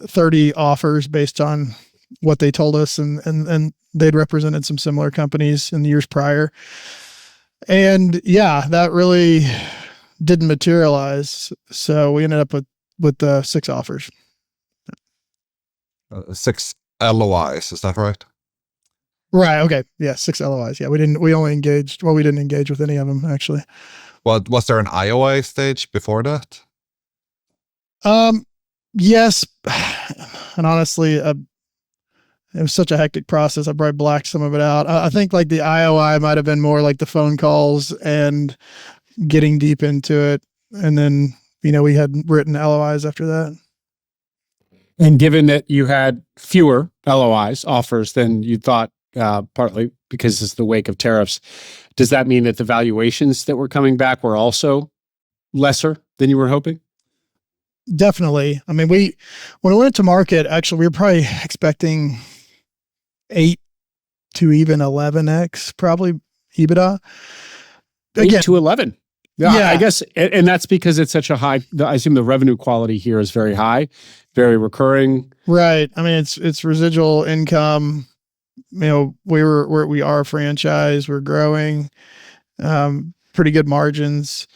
30 offers based on what they told us, and they'd represented some similar companies in the years prior. And yeah, that really didn't materialize. So we ended up with 6 offers. 6 LOIs, is that right? Right. Okay. Yeah. 6 LOIs. Yeah. We didn't engage with any of them, actually. Well, was there an IOI stage before that? Yes. And honestly, it was such a hectic process. I probably blacked some of it out. I think like the IOI might have been more like the phone calls and getting deep into it. And then, we had written LOIs after that. And given that you had fewer LOIs offers than you thought, partly because it's the wake of tariffs, does that mean that the valuations that were coming back were also lesser than you were hoping? Definitely. I mean, when we went to market, actually, we were probably expecting 8 to even 11x, probably EBITDA. Again, 8 to 11. Yeah, I guess, and that's because it's such a high. I assume the revenue quality here is very high, very recurring. Right. I mean, it's residual income. We are a franchise. We're growing. Pretty good margins,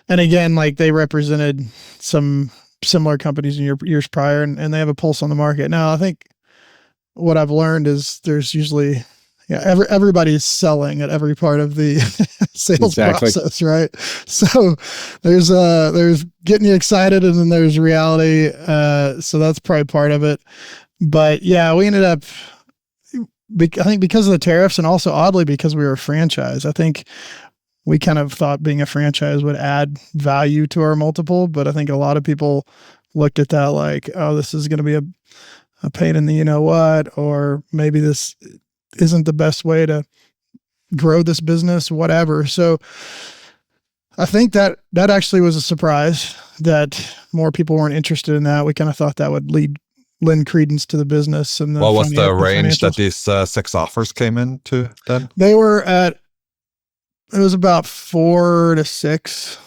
and again, like they represented some similar companies in years prior, and they have a pulse on the market. Now, I think what I've learned is there's usually, everybody's selling at every part of the sales Exactly. process, right? So there's getting you excited, and then there's reality. So that's probably part of it. But yeah, we ended up, I think because of the tariffs, and also oddly because we were a franchise, I think we kind of thought being a franchise would add value to our multiple. But I think a lot of people looked at that like, oh, this is going to be a pain in the you know what, or maybe this isn't the best way to grow this business, whatever. So I think that actually was a surprise that more people weren't interested in that. We kind of thought that would lend credence to the business. And What was the range that financials. these 6 offers came into then? They were it was about 4 to 6.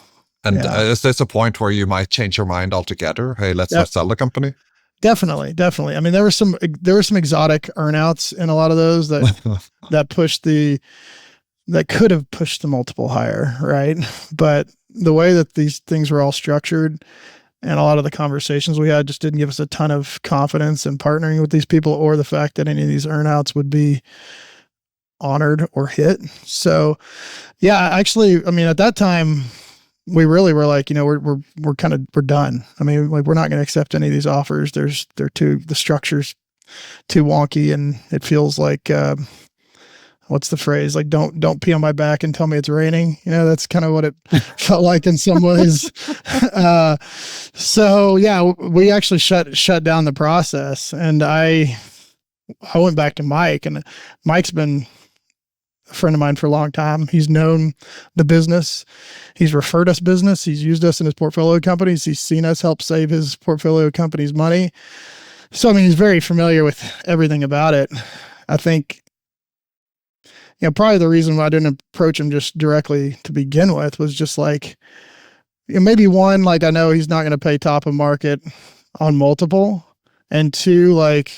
And Yeah. Is this a point where you might change your mind altogether? Hey, let's not sell the company. Definitely. I mean, there were some exotic earnouts in a lot of those that could have pushed the multiple higher, right? But the way that these things were all structured and a lot of the conversations we had just didn't give us a ton of confidence in partnering with these people, or the fact that any of these earnouts would be honored or hit. So yeah, actually, I mean, at that time, we really were like, we're done. I mean, like, we're not going to accept any of these offers. The structure's too wonky, and it feels like, what's the phrase? Like, don't pee on my back and tell me it's raining. That's kind of what it felt like in some ways. So yeah, we actually shut down the process, and I went back to Mike, and Mike's been a friend of mine for a long time. He's known the business. He's referred us business. He's used us in his portfolio companies. He's seen us help save his portfolio companies money. So, I mean, he's very familiar with everything about it. I think, probably the reason why I didn't approach him just directly to begin with was just like, maybe one, like, I know he's not going to pay top of market on multiple. And two, like,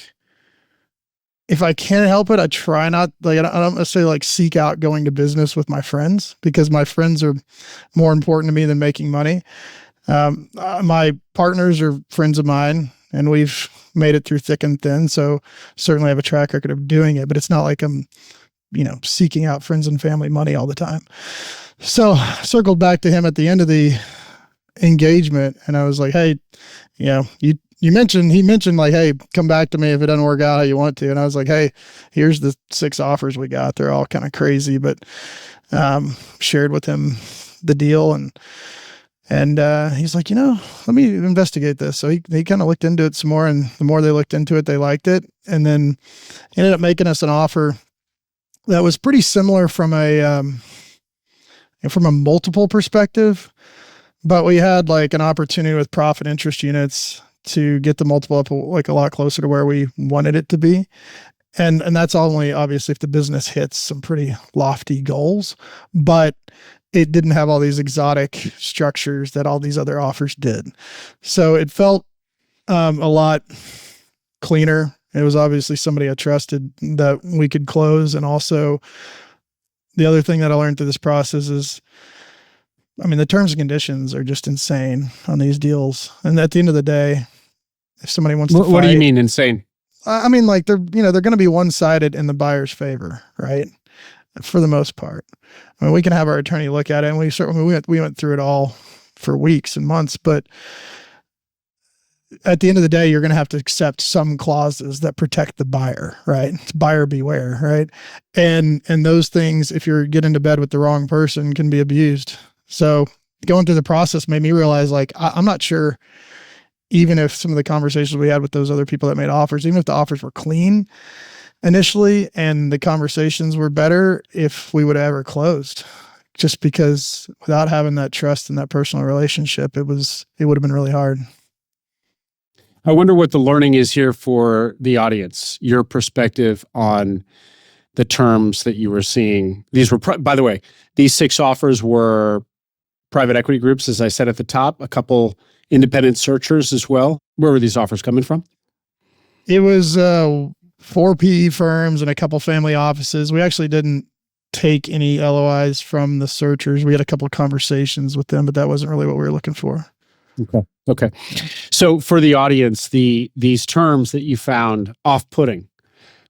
if I can help it, I try not, like, I don't necessarily like seek out going to business with my friends, because my friends are more important to me than making money. My partners are friends of mine, and we've made it through thick and thin. So certainly I have a track record of doing it, but it's not like I'm, seeking out friends and family money all the time. So I circled back to him at the end of the engagement, and I was like, hey, he mentioned like, hey, come back to me if it doesn't work out how you want to. And I was like, hey, here's the 6 offers we got. They're all kind of crazy, but shared with him the deal. And he's like, let me investigate this. So he kind of looked into it some more, and the more they looked into it, they liked it. And then ended up making us an offer that was pretty similar from a multiple perspective, but we had like an opportunity with profit interest units to get the multiple up like a lot closer to where we wanted it to be. And that's only obviously if the business hits some pretty lofty goals, but it didn't have all these exotic structures that all these other offers did. So it felt a lot cleaner. It was obviously somebody I trusted that we could close. And also the other thing that I learned through this process is, I mean, the terms and conditions are just insane on these deals. And at the end of the day, if somebody wants to fight, what do you mean insane? I mean, like, they're going to be one-sided in the buyer's favor, right? For the most part. I mean, we can have our attorney look at it, and we went through it all for weeks and months, but at the end of the day, you're going to have to accept some clauses that protect the buyer, right? It's buyer beware, right? And those things, if you're getting into bed with the wrong person, can be abused. So going through the process made me realize, like, I'm not sure, even if some of the conversations we had with those other people that made offers, even if the offers were clean initially and the conversations were better, if we would have ever closed, just because without having that trust and that personal relationship, it would have been really hard. I wonder what the learning is here for the audience, your perspective on the terms that you were seeing. These were, by the way, these 6 offers were private equity groups, as I said at the top, a couple independent searchers as well. Where were these offers coming from? It was 4 PE firms and a couple family offices. We actually didn't take any LOIs from the searchers. We had a couple of conversations with them, but that wasn't really what we were looking for. Okay. So for the audience, these terms that you found off-putting,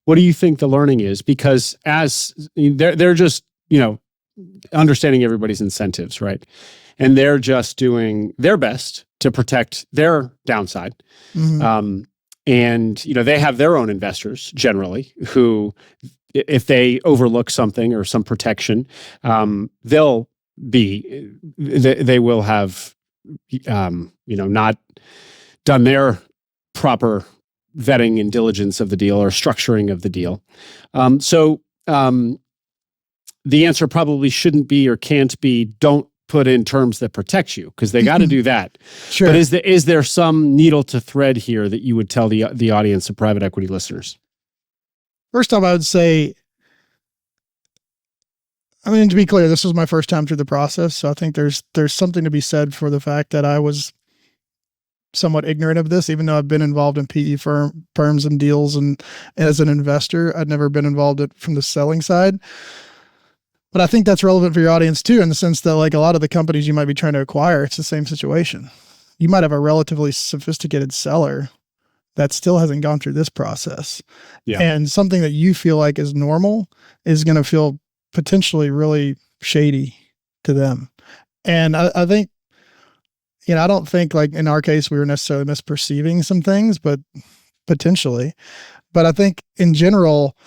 what do you think the learning is? Because as they're just, understanding everybody's incentives, right? And they're just doing their best to protect their downside. And they have their own investors generally who, if they overlook something or some protection, they will have not done their proper vetting and diligence of the deal or structuring of the deal. So the answer probably shouldn't be or can't be, don't put in terms that protect you, because they got to do that. Sure. But is there some needle to thread here that you would tell the audience of private equity listeners? First off, I would say, to be clear, this was my first time through the process. So I think there's something to be said for the fact that I was somewhat ignorant of this, even though I've been involved in PE firms and deals. And as an investor, I'd never been involved from the selling side. But I think that's relevant for your audience too, in the sense that like a lot of the companies you might be trying to acquire, it's the same situation. You might have a relatively sophisticated seller that still hasn't gone through this process. Yeah. And something that you feel like is normal is going to feel potentially really shady to them. And I think, I don't think like in our case, we were necessarily misperceiving some things, but potentially. But I think in general,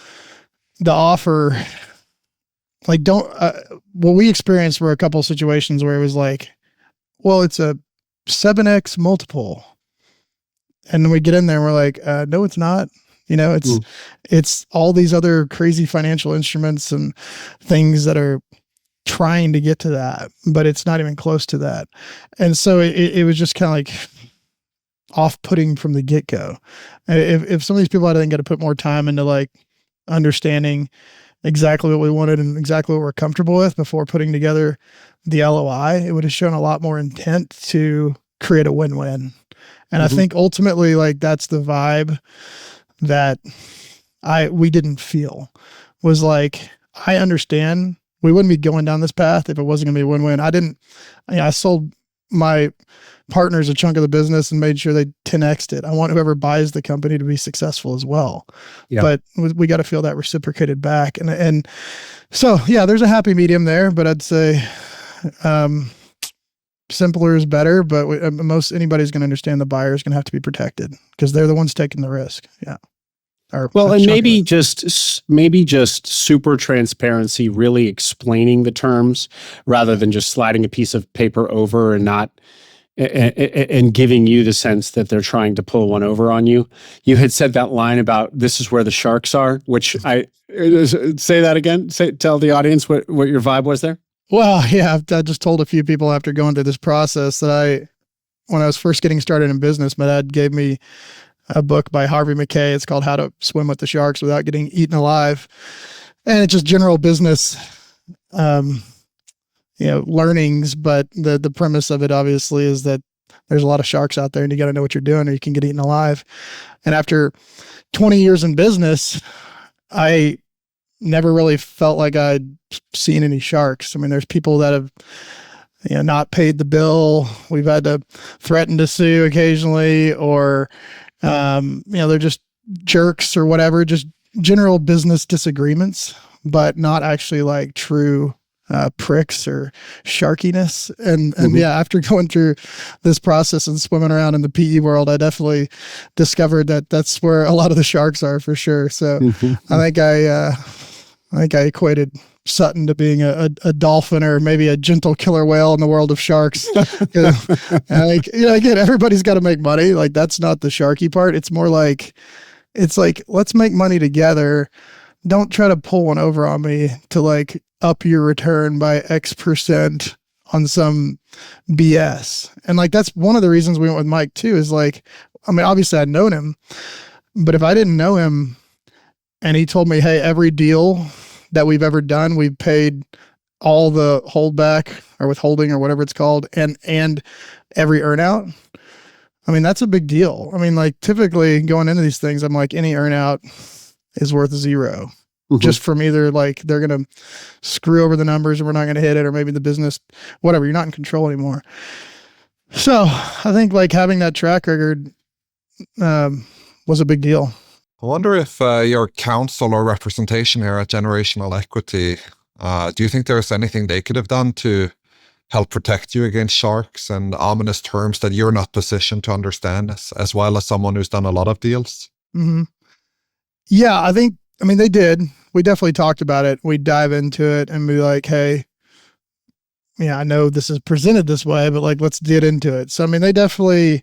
the offer, like what we experienced were a couple of situations where it was like, well, it's a 7x multiple. And then we get in there and we're like, no, it's not. It's all these other crazy financial instruments and things that are trying to get to that, but it's not even close to that. And so it was just kind of like off-putting from the get-go. If some of these people, I think, got to put more time into like understanding exactly what we wanted and exactly what we're comfortable with before putting together the LOI, it would have shown a lot more intent to create a win-win. And I think ultimately, like, that's the vibe that we didn't feel. Was like, I understand we wouldn't be going down this path if it wasn't gonna be a win-win. I sold my partners a chunk of the business and made sure they 10x'd it. I want whoever buys the company to be successful as well. Yeah. But we got to feel that reciprocated back. And so, yeah, there's a happy medium there, but I'd say simpler is better, but anybody's going to understand the buyer is going to have to be protected because they're the ones taking the risk. Yeah. Well, and maybe just super transparency, really explaining the terms rather than just sliding a piece of paper over and giving you the sense that they're trying to pull one over on you. You had said that line about this is where the sharks are, which say that again. Tell the audience what your vibe was there. Well, yeah, I just told a few people after going through this process that when I was first getting started in business, my dad gave me a book by Harvey McKay. It's called How to Swim with the Sharks Without Getting Eaten Alive. And it's just general business, learnings. But the premise of it obviously is that there's a lot of sharks out there and you got to know what you're doing or you can get eaten alive. And after 20 years in business, I never really felt like I'd seen any sharks. I mean, there's people that have, not paid the bill. We've had to threaten to sue occasionally, or, they're just jerks or whatever, just general business disagreements, but not actually like true pricks or sharkiness. And yeah, after going through this process and swimming around in the PE world, I definitely discovered that that's where a lot of the sharks are for sure. So I think I equated Sutton to being a dolphin or maybe a gentle killer whale in the world of sharks. Again, everybody's got to make money. Like, that's not the sharky part. It's more like, let's make money together. Don't try to pull one over on me to like up your return by X% on some BS. And like, that's one of the reasons we went with Mike too, is like, obviously I'd known him, but if I didn't know him and he told me, hey, every deal that we've ever done, we've paid all the holdback or withholding or whatever it's called, and every earnout. That's a big deal. Like, typically going into these things, I'm like, any earnout is worth zero. Just from either like they're going to screw over the numbers and we're not going to hit it, or maybe the business, whatever, you're not in control anymore. So I think like having that track record was a big deal. I wonder if your counsel or representation here at Generational Equity Do you think there's anything they could have done to help protect you against sharks and ominous terms that you're not positioned to understand, as well as someone who's done a lot of deals? Mm-hmm. Yeah, I mean, they did. We definitely talked about it. We dive into it and be like, hey, yeah, I know this is presented this way, but like, let's get into it. So, I mean, they definitely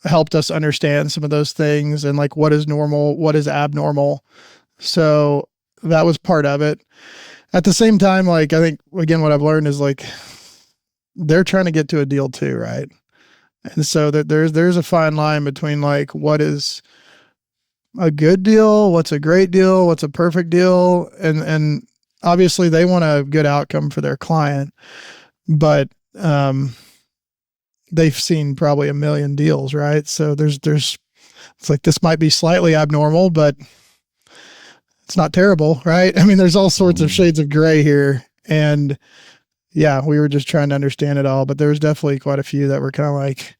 helped us understand some of those things and like what is normal, what is abnormal. So that was part of it. At the same time, like, I think, again, what I've learned is like, they're trying to get to a deal too, right? And so there's a fine line between like, what is a good deal, what's a great deal, what's a perfect deal. And obviously they want a good outcome for their client, but, they've seen probably a million deals, right? So it's like, this might be slightly abnormal, but it's not terrible, right? I mean, there's all sorts of shades of gray here. And yeah, we were just trying to understand it all, but there was definitely quite a few that were kind of like,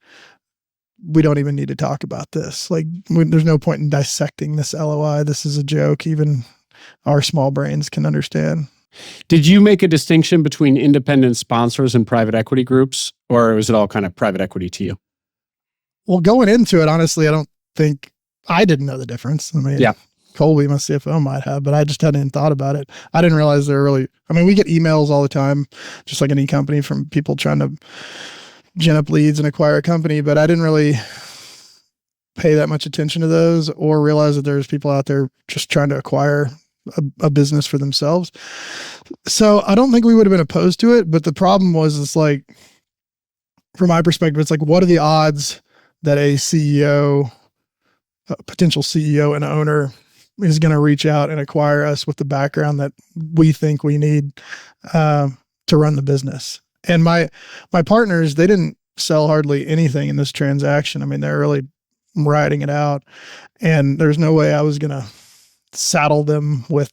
we don't even need to talk about this. Like, there's no point in dissecting this LOI. This is a joke. Even our small brains can understand. Did you make a distinction between independent sponsors and private equity groups, or was it all kind of private equity to you? Well, going into it, honestly, I didn't know the difference. I mean, yeah. Colby, my CFO, might have, but I just hadn't even thought about it. I didn't realize they're really, I mean, we get emails all the time, just like any company, from people trying to gin up leads and acquire a company, but I didn't really pay that much attention to those or realize that there's people out there just trying to acquire a business for themselves. So I don't think we would have been opposed to it, but the problem was, it's like, from my perspective, it's like, what are the odds that a CEO, a potential CEO and owner, is going to reach out and acquire us with the background that we think we need to run the business? And my partners, they didn't sell hardly anything in this transaction. I mean, they're really riding it out, and there's no way I was going to saddle them with,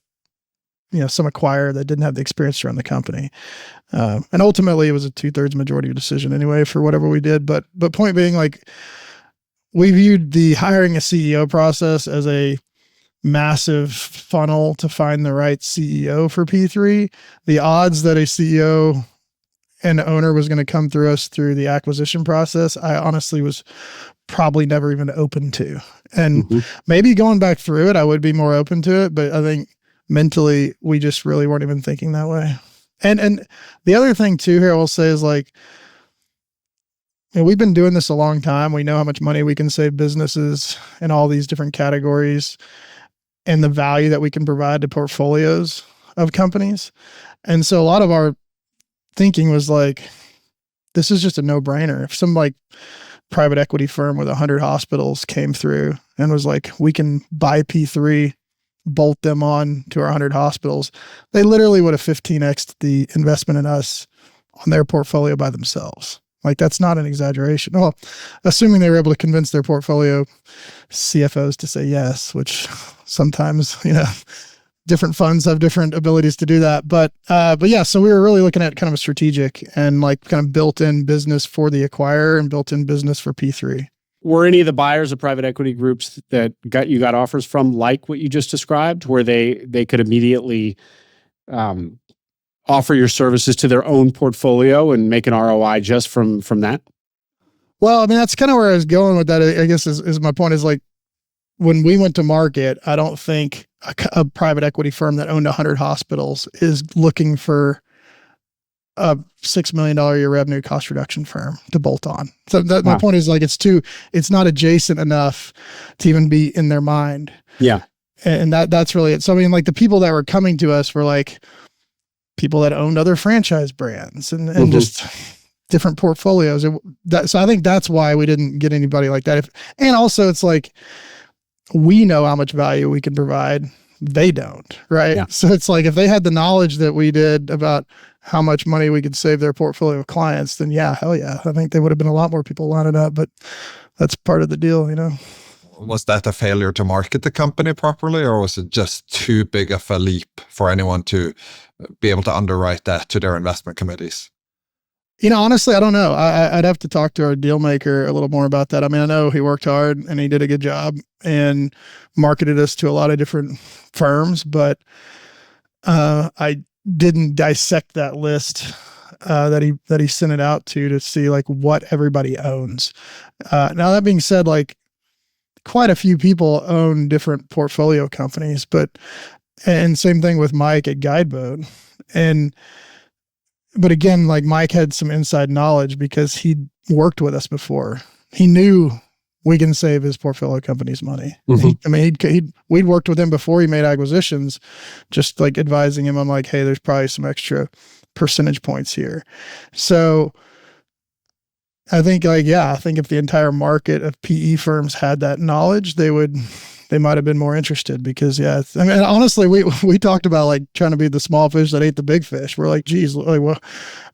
some acquirer that didn't have the experience to run the company. And ultimately it was a 2/3 majority decision anyway for whatever we did. But point being, like, we viewed the hiring a CEO process as a massive funnel to find the right CEO for P3. The odds that a CEO and owner was going to come through us through the acquisition process, I honestly was probably never even open to. And maybe going back through it, I would be more open to it. But I think mentally, we just really weren't even thinking that way. And the other thing too here I will say is, like, we've been doing this a long time. We know how much money we can save businesses in all these different categories and the value that we can provide to portfolios of companies. And so a lot of our thinking was like, this is just a no-brainer. If some like private equity firm with 100 hospitals came through and was like, we can buy P3, bolt them on to our 100 hospitals, they literally would have 15x'd the investment in us on their portfolio by themselves. Like, that's not an exaggeration. Well, assuming they were able to convince their portfolio CFOs to say yes, which sometimes, different funds have different abilities to do that. But yeah, so we were really looking at kind of a strategic and like kind of built-in business for the acquirer and built-in business for P3. Were any of the buyers of private equity groups that you got offers from like what you just described, where they could immediately offer your services to their own portfolio and make an ROI just from that? Well, I mean, that's kind of where I was going with that, I guess, is my point is, like, when we went to market, I don't think a private equity firm that owned 100 hospitals is looking for a $6 million a year revenue cost reduction firm to bolt on. So my point is, like, it's not adjacent enough to even be in their mind. Yeah. And that's really it. So, I mean, like, the people that were coming to us were like people that owned other franchise brands and just different portfolios. So I think that's why we didn't get anybody like that. And also it's like, we know how much value we can provide. They don't, right? Yeah. So it's like, if they had the knowledge that we did about how much money we could save their portfolio of clients, then yeah, hell yeah. I think there would have been a lot more people lining up, but that's part of the deal, Was that a failure to market the company properly, or was it just too big of a leap for anyone to be able to underwrite that to their investment committees? Honestly, I don't know. I'd have to talk to our deal maker a little more about that. I mean, I know he worked hard and he did a good job and marketed us to a lot of different firms, but I didn't dissect that list that he sent it out to see like what everybody owns. Now that being said, like quite a few people own different portfolio companies, and same thing with Mike at Guideboat. But again, like Mike had some inside knowledge because he'd worked with us before. He knew we can save his portfolio company's money. Mm-hmm. We'd worked with him before he made acquisitions, just like advising him on like, hey, there's probably some extra percentage points here. So I think if the entire market of PE firms had that knowledge, they might have been more interested because honestly, we talked about like trying to be the small fish that ate the big fish. We're like, geez, like, well,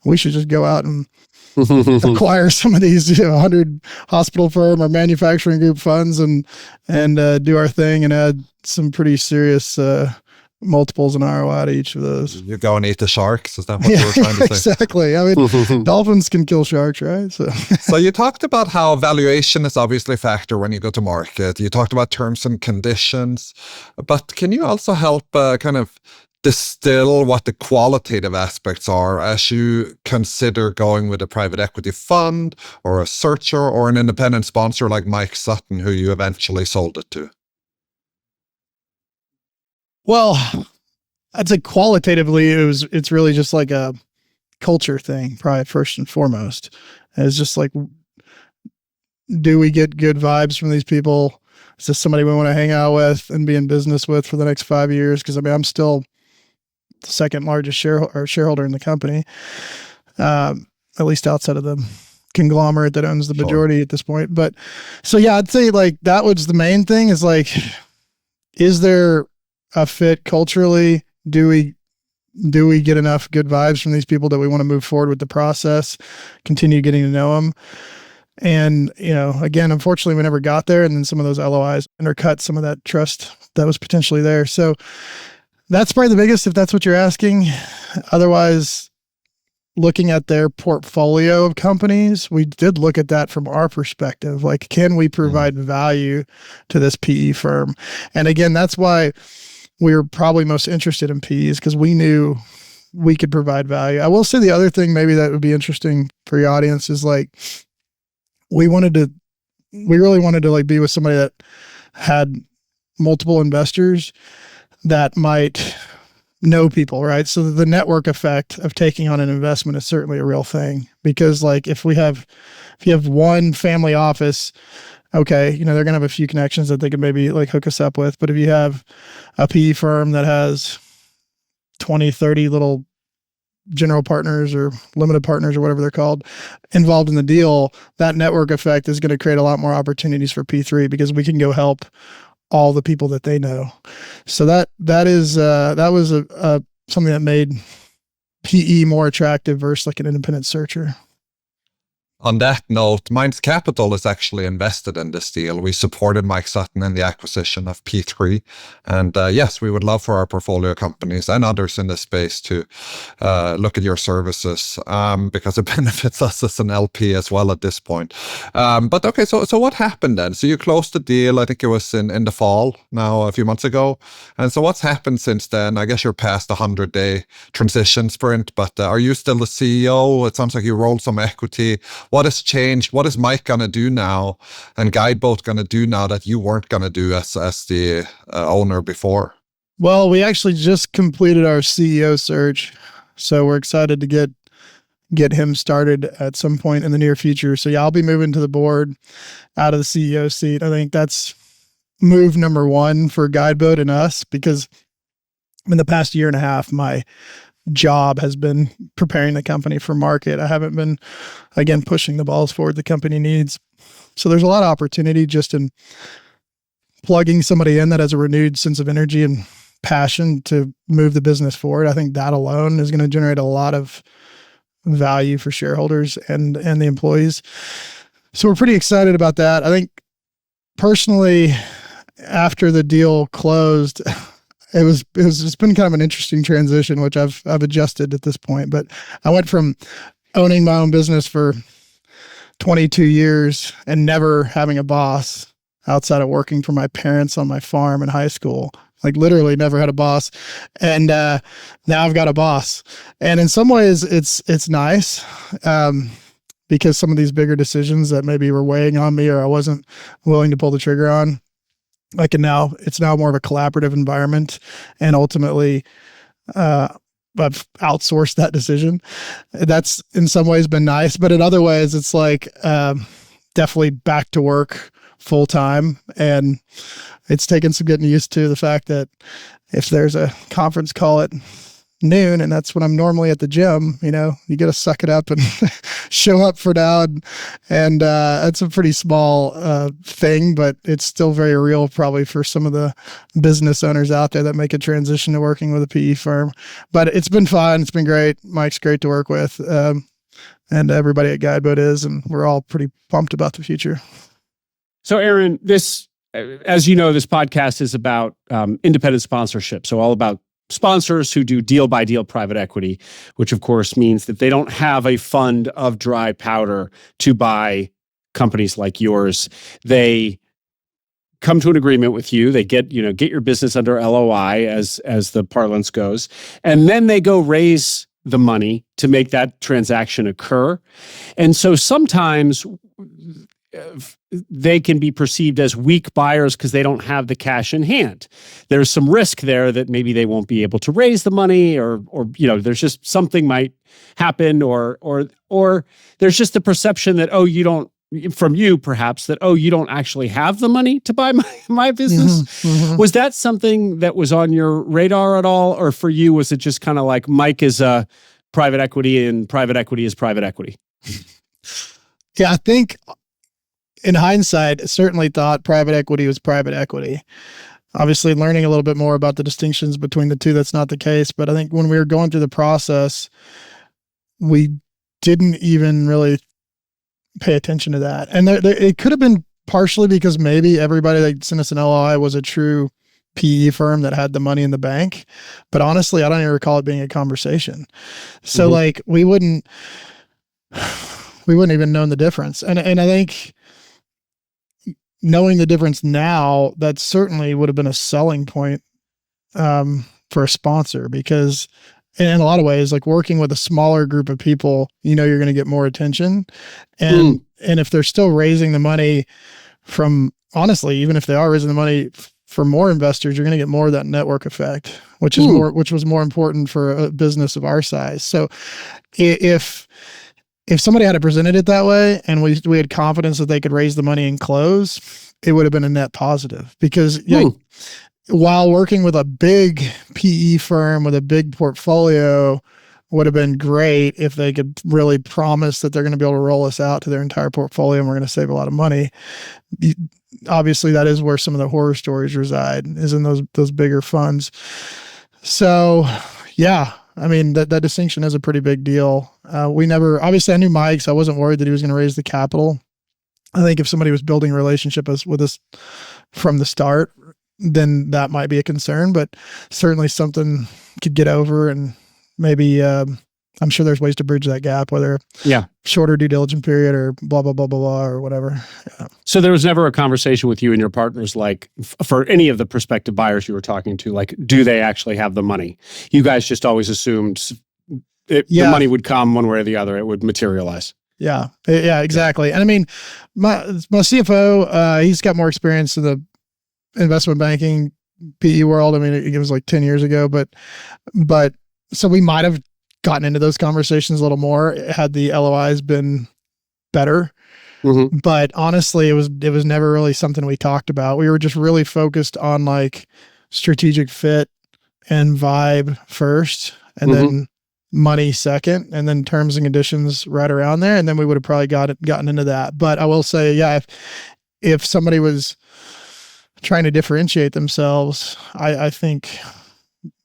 we should just go out and acquire some of these 100 hospital firm or manufacturing group funds and do our thing and add some pretty serious multiples and ROI to each of those. You go and eat the sharks. Is that what you were trying to say? Exactly. I mean, dolphins can kill sharks, right? So you talked about how valuation is obviously a factor when you go to market. You talked about terms and conditions, but can you also help kind of distill what the qualitative aspects are as you consider going with a private equity fund or a searcher or an independent sponsor like Mike Sutton, who you eventually sold it to? Well, I'd say qualitatively, it's really just like a culture thing, probably first and foremost. It's just like, do we get good vibes from these people? Is this somebody we want to hang out with and be in business with for the next 5 years? Because I mean, I'm still the second largest shareholder in the company, at least outside of the conglomerate that owns the majority at this point. But so yeah, I'd say like that was the main thing is like, is there a fit culturally? Do we get enough good vibes from these people that we want to move forward with the process, continue getting to know them? And, again, unfortunately, we never got there. And then some of those LOIs undercut some of that trust that was potentially there. So that's probably the biggest, if that's what you're asking. Otherwise, looking at their portfolio of companies, we did look at that from our perspective. Like, can we provide value to this PE firm? And again, that's why we were probably most interested in PEs, because we knew we could provide value. I will say the other thing maybe that would be interesting for your audience is like, we really wanted to like be with somebody that had multiple investors that might know people, right? So the network effect of taking on an investment is certainly a real thing, because like if you have one family office, okay, they're going to have a few connections that they could maybe like hook us up with. But if you have a PE firm that has 20, 30 little general partners or limited partners or whatever they're called involved in the deal, that network effect is going to create a lot more opportunities for P3 because we can go help all the people that they know. So that was something that made PE more attractive versus like an independent searcher. On that note, Minds Capital is actually invested in this deal. We supported Mike Sutton in the acquisition of P3. And yes, we would love for our portfolio companies and others in this space to look at your services because it benefits us as an LP as well at this point. But okay, so what happened then? So you closed the deal, I think it was in the fall now, a few months ago. And so what's happened since then? I guess you're past the 100-day transition sprint, but are you still the CEO? It sounds like you rolled some equity. What has changed? What is Mike going to do now and Guideboat going to do now that you weren't going to do as the owner before? Well, we actually just completed our CEO search. So we're excited to get him started at some point in the near future. So yeah, I'll be moving to the board out of the CEO seat. I think that's move number one for Guideboat and us, because in the past year and a half, my job has been preparing the company for market. I haven't been, again, pushing the balls forward the company needs. So there's a lot of opportunity just in plugging somebody in that has a renewed sense of energy and passion to move the business forward. I think that alone is going to generate a lot of value for shareholders and the employees. So we're pretty excited about that. I think personally, after the deal closed, it's been kind of an interesting transition, which I've adjusted at this point. But I went from owning my own business for 22 years and never having a boss outside of working for my parents on my farm in high school. Like literally never had a boss. And now I've got a boss. And in some ways it's nice because some of these bigger decisions that maybe were weighing on me or I wasn't willing to pull the trigger on, it's now more of a collaborative environment. And ultimately, I've outsourced that decision. That's in some ways been nice, but in other ways it's like definitely back to work full time. And it's taken some getting used to the fact that if there's a conference call at noon and that's when I'm normally at the gym, you got to suck it up and show up for now. And it's a pretty small thing, but it's still very real probably for some of the business owners out there that make a transition to working with a PE firm. But it's been fun. It's been great. Mike's great to work with. And everybody at Guideboat is, and we're all pretty pumped about the future. So Aaron, as you know, this podcast is about independent sponsorship. So all about sponsors who do deal-by-deal private equity, which of course means that they don't have a fund of dry powder to buy companies like yours. They come to an agreement with you. They get your business under LOI, as the parlance goes, and then they go raise the money to make that transaction occur. And so sometimes they can be perceived as weak buyers because they don't have the cash in hand. There's some risk there that maybe they won't be able to raise the money, or there's just something might happen, or there's just the perception that you don't actually have the money to buy my business. Mm-hmm. Was that something that was on your radar at all, or for you was it just kind of like Mike is a private equity and private equity is private equity? Yeah, I think in hindsight, I certainly thought private equity was private equity. Obviously, learning a little bit more about the distinctions between the two, that's not the case. But I think when we were going through the process, we didn't even really pay attention to that. And it could have been partially because maybe everybody that sent us an LOI was a true PE firm that had the money in the bank. But honestly, I don't even recall it being a conversation. So we wouldn't even known the difference. And I think knowing the difference now, that certainly would have been a selling point for a sponsor, because in a lot of ways, like working with a smaller group of people, you're going to get more attention. And if they're still raising the money from, honestly, even if they are raising the money for more investors, you're going to get more of that network effect, which was more important for a business of our size. So if somebody had presented it that way and we had confidence that they could raise the money and close, it would have been a net positive, because while working with a big PE firm with a big portfolio would have been great if they could really promise that they're going to be able to roll us out to their entire portfolio and we're going to save a lot of money. Obviously, that is where some of the horror stories reside, is in those bigger funds. So, yeah. I mean, that distinction is a pretty big deal. Obviously I knew Mike, so I wasn't worried that he was going to raise the capital. I think if somebody was building a relationship with us from the start, then that might be a concern, but certainly something could get over, and maybe, I'm sure there's ways to bridge that gap, whether shorter due diligence period or blah, blah, blah, blah, blah, or whatever. Yeah. So there was never a conversation with you and your partners, like for any of the prospective buyers you were talking to, like, do they actually have the money? You guys just always assumed the money would come one way or the other. It would materialize. Yeah, exactly. And I mean, my CFO, he's got more experience in the investment banking PE world. I mean, it was like 10 years ago, but so we might have gotten into those conversations a little more had the LOIs been better. Mm-hmm. But honestly, it was never really something we talked about. We were just really focused on like strategic fit and vibe first, and then money second, and then terms and conditions right around there. And then we would have probably gotten into that. But I will say, if somebody was trying to differentiate themselves, I think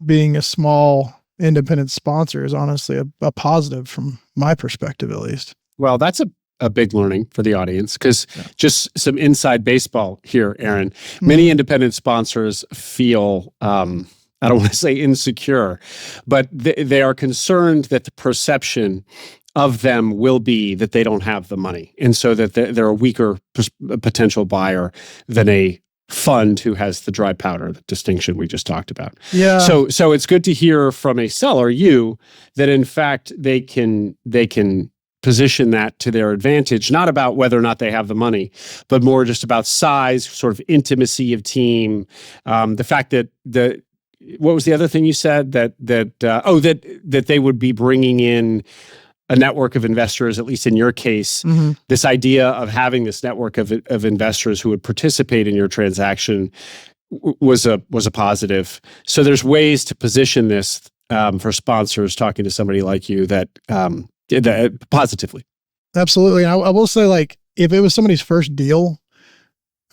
being a small independent sponsor is honestly a positive from my perspective, at least. Well, that's a big learning for the audience, because just some inside baseball here, Aaron. Many independent sponsors feel, I don't want to say insecure, but they are concerned that the perception of them will be that they don't have the money. And so that they're a weaker potential buyer than a fund who has the dry powder, the distinction we just talked about. Yeah. So it's good to hear from a seller, that in fact they can position that to their advantage, not about whether or not they have the money, but more just about size, sort of intimacy of team, the fact that what was the other thing you said that they would be bringing in a network of investors, at least in your case, this idea of having this network of investors who would participate in your transaction was a positive. So there's ways to position this for sponsors talking to somebody like you that positively. Absolutely. And I will say, like, if it was somebody's first deal,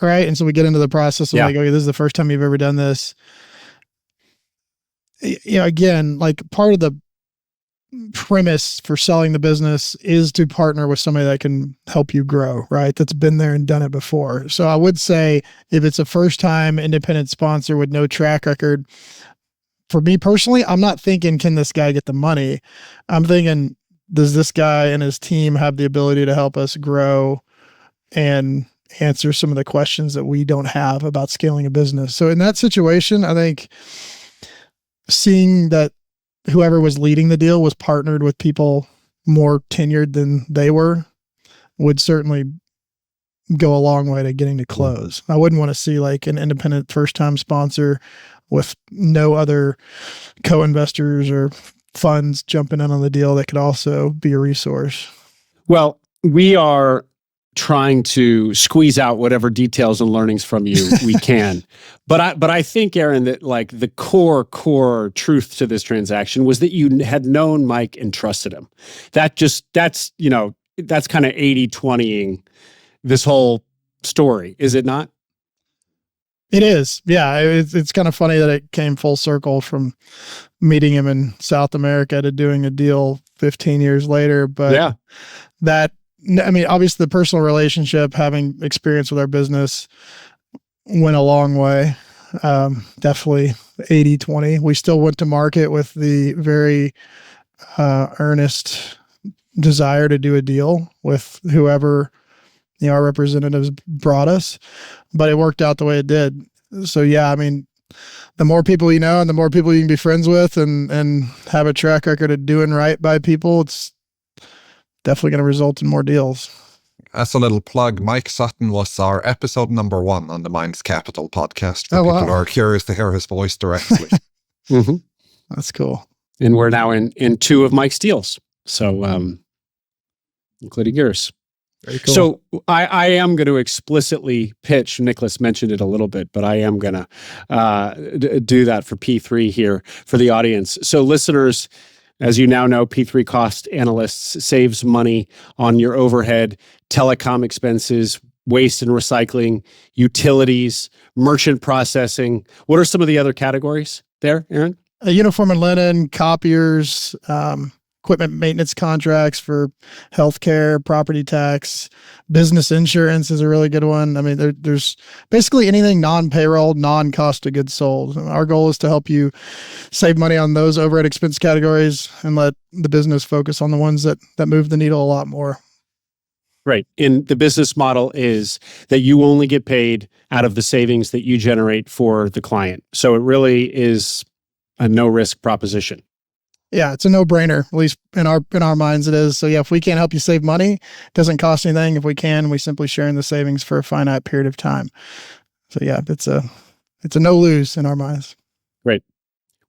right? And so we get into the process of like, okay, this is the first time you've ever done this. Again, like, part of the premise for selling the business is to partner with somebody that can help you grow, right? That's been there and done it before. So I would say if it's a first time independent sponsor with no track record, for me personally, I'm not thinking, can this guy get the money? I'm thinking, does this guy and his team have the ability to help us grow and answer some of the questions that we don't have about scaling a business? So in that situation, I think seeing that whoever was leading the deal was partnered with people more tenured than they were would certainly go a long way to getting to close. I wouldn't want to see like an independent first-time sponsor with no other co-investors or funds jumping in on the deal that could also be a resource. Well, we are trying to squeeze out whatever details and learnings from you we can. But I think, Aaron, that like the core truth to this transaction was that you had known Mike and trusted him. That's kind of 80-20ing this whole story, is it not? It is. Yeah. It's kind of funny that it came full circle from meeting him in South America to doing a deal 15 years later. But obviously the personal relationship, having experience with our business, went a long way. Definitely 80-20. We still went to market with the very earnest desire to do a deal with whoever our representatives brought us, but it worked out the way it did. So yeah, I mean, the more people you know and the more people you can be friends with and have a track record of doing right by people, it's definitely going to result in more deals. As a little plug, Mike Sutton was our episode number 1 on the Minds Capital podcast for people who are curious to hear his voice directly. That's cool. And we're now in 2 of Mike's deals. So, including yours. Very cool. So I am going to explicitly pitch, Nicholas mentioned it a little bit, but I am going to do that for P3 here for the audience. So listeners, as you now know, P3 Cost Analysts saves money on your overhead, telecom expenses, waste and recycling, utilities, merchant processing. What are some of the other categories there, Aaron? Uniform and linen, copiers, equipment maintenance contracts for healthcare, property tax, business insurance is a really good one. I mean, there's basically anything non-payroll, non-cost of goods sold. Our goal is to help you save money on those overhead expense categories and let the business focus on the ones that move the needle a lot more. Right. And the business model is that you only get paid out of the savings that you generate for the client. So it really is a no-risk proposition. Yeah, it's a no-brainer, at least in our minds it is. So yeah, if we can't help you save money, it doesn't cost anything. If we can, we simply share in the savings for a finite period of time. So yeah, it's a no-lose in our minds. Great.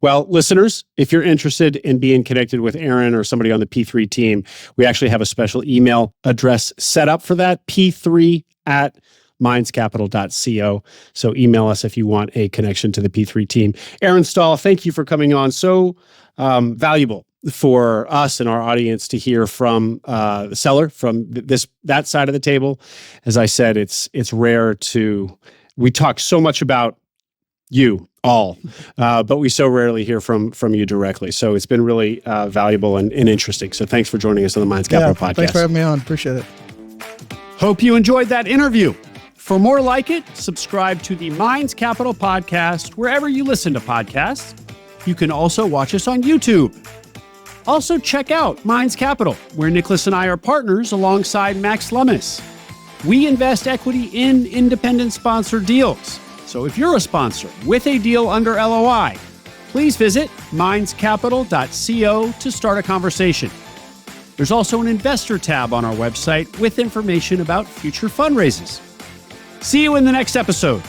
Well, listeners, if you're interested in being connected with Aaron or somebody on the P3 team, we actually have a special email address set up for that, p3@mindscapital.co. So email us if you want a connection to the P3 team. Aaron Stahl, thank you for coming on. So valuable for us and our audience to hear from the seller, from that side of the table. As I said, it's rare we talk so much about you all, but we so rarely hear from you directly. So it's been really valuable and interesting. So thanks for joining us on the Minds Capital podcast. Thanks for having me on. Appreciate it. Hope you enjoyed that interview. For more like it, subscribe to the Minds Capital podcast wherever you listen to podcasts. You can also watch us on YouTube. Also, check out Minds Capital, where Nicholas and I are partners alongside Max Lummis. We invest equity in independent sponsored deals. So if you're a sponsor with a deal under LOI, please visit mindscapital.co to start a conversation. There's also an investor tab on our website with information about future fundraises. See you in the next episode.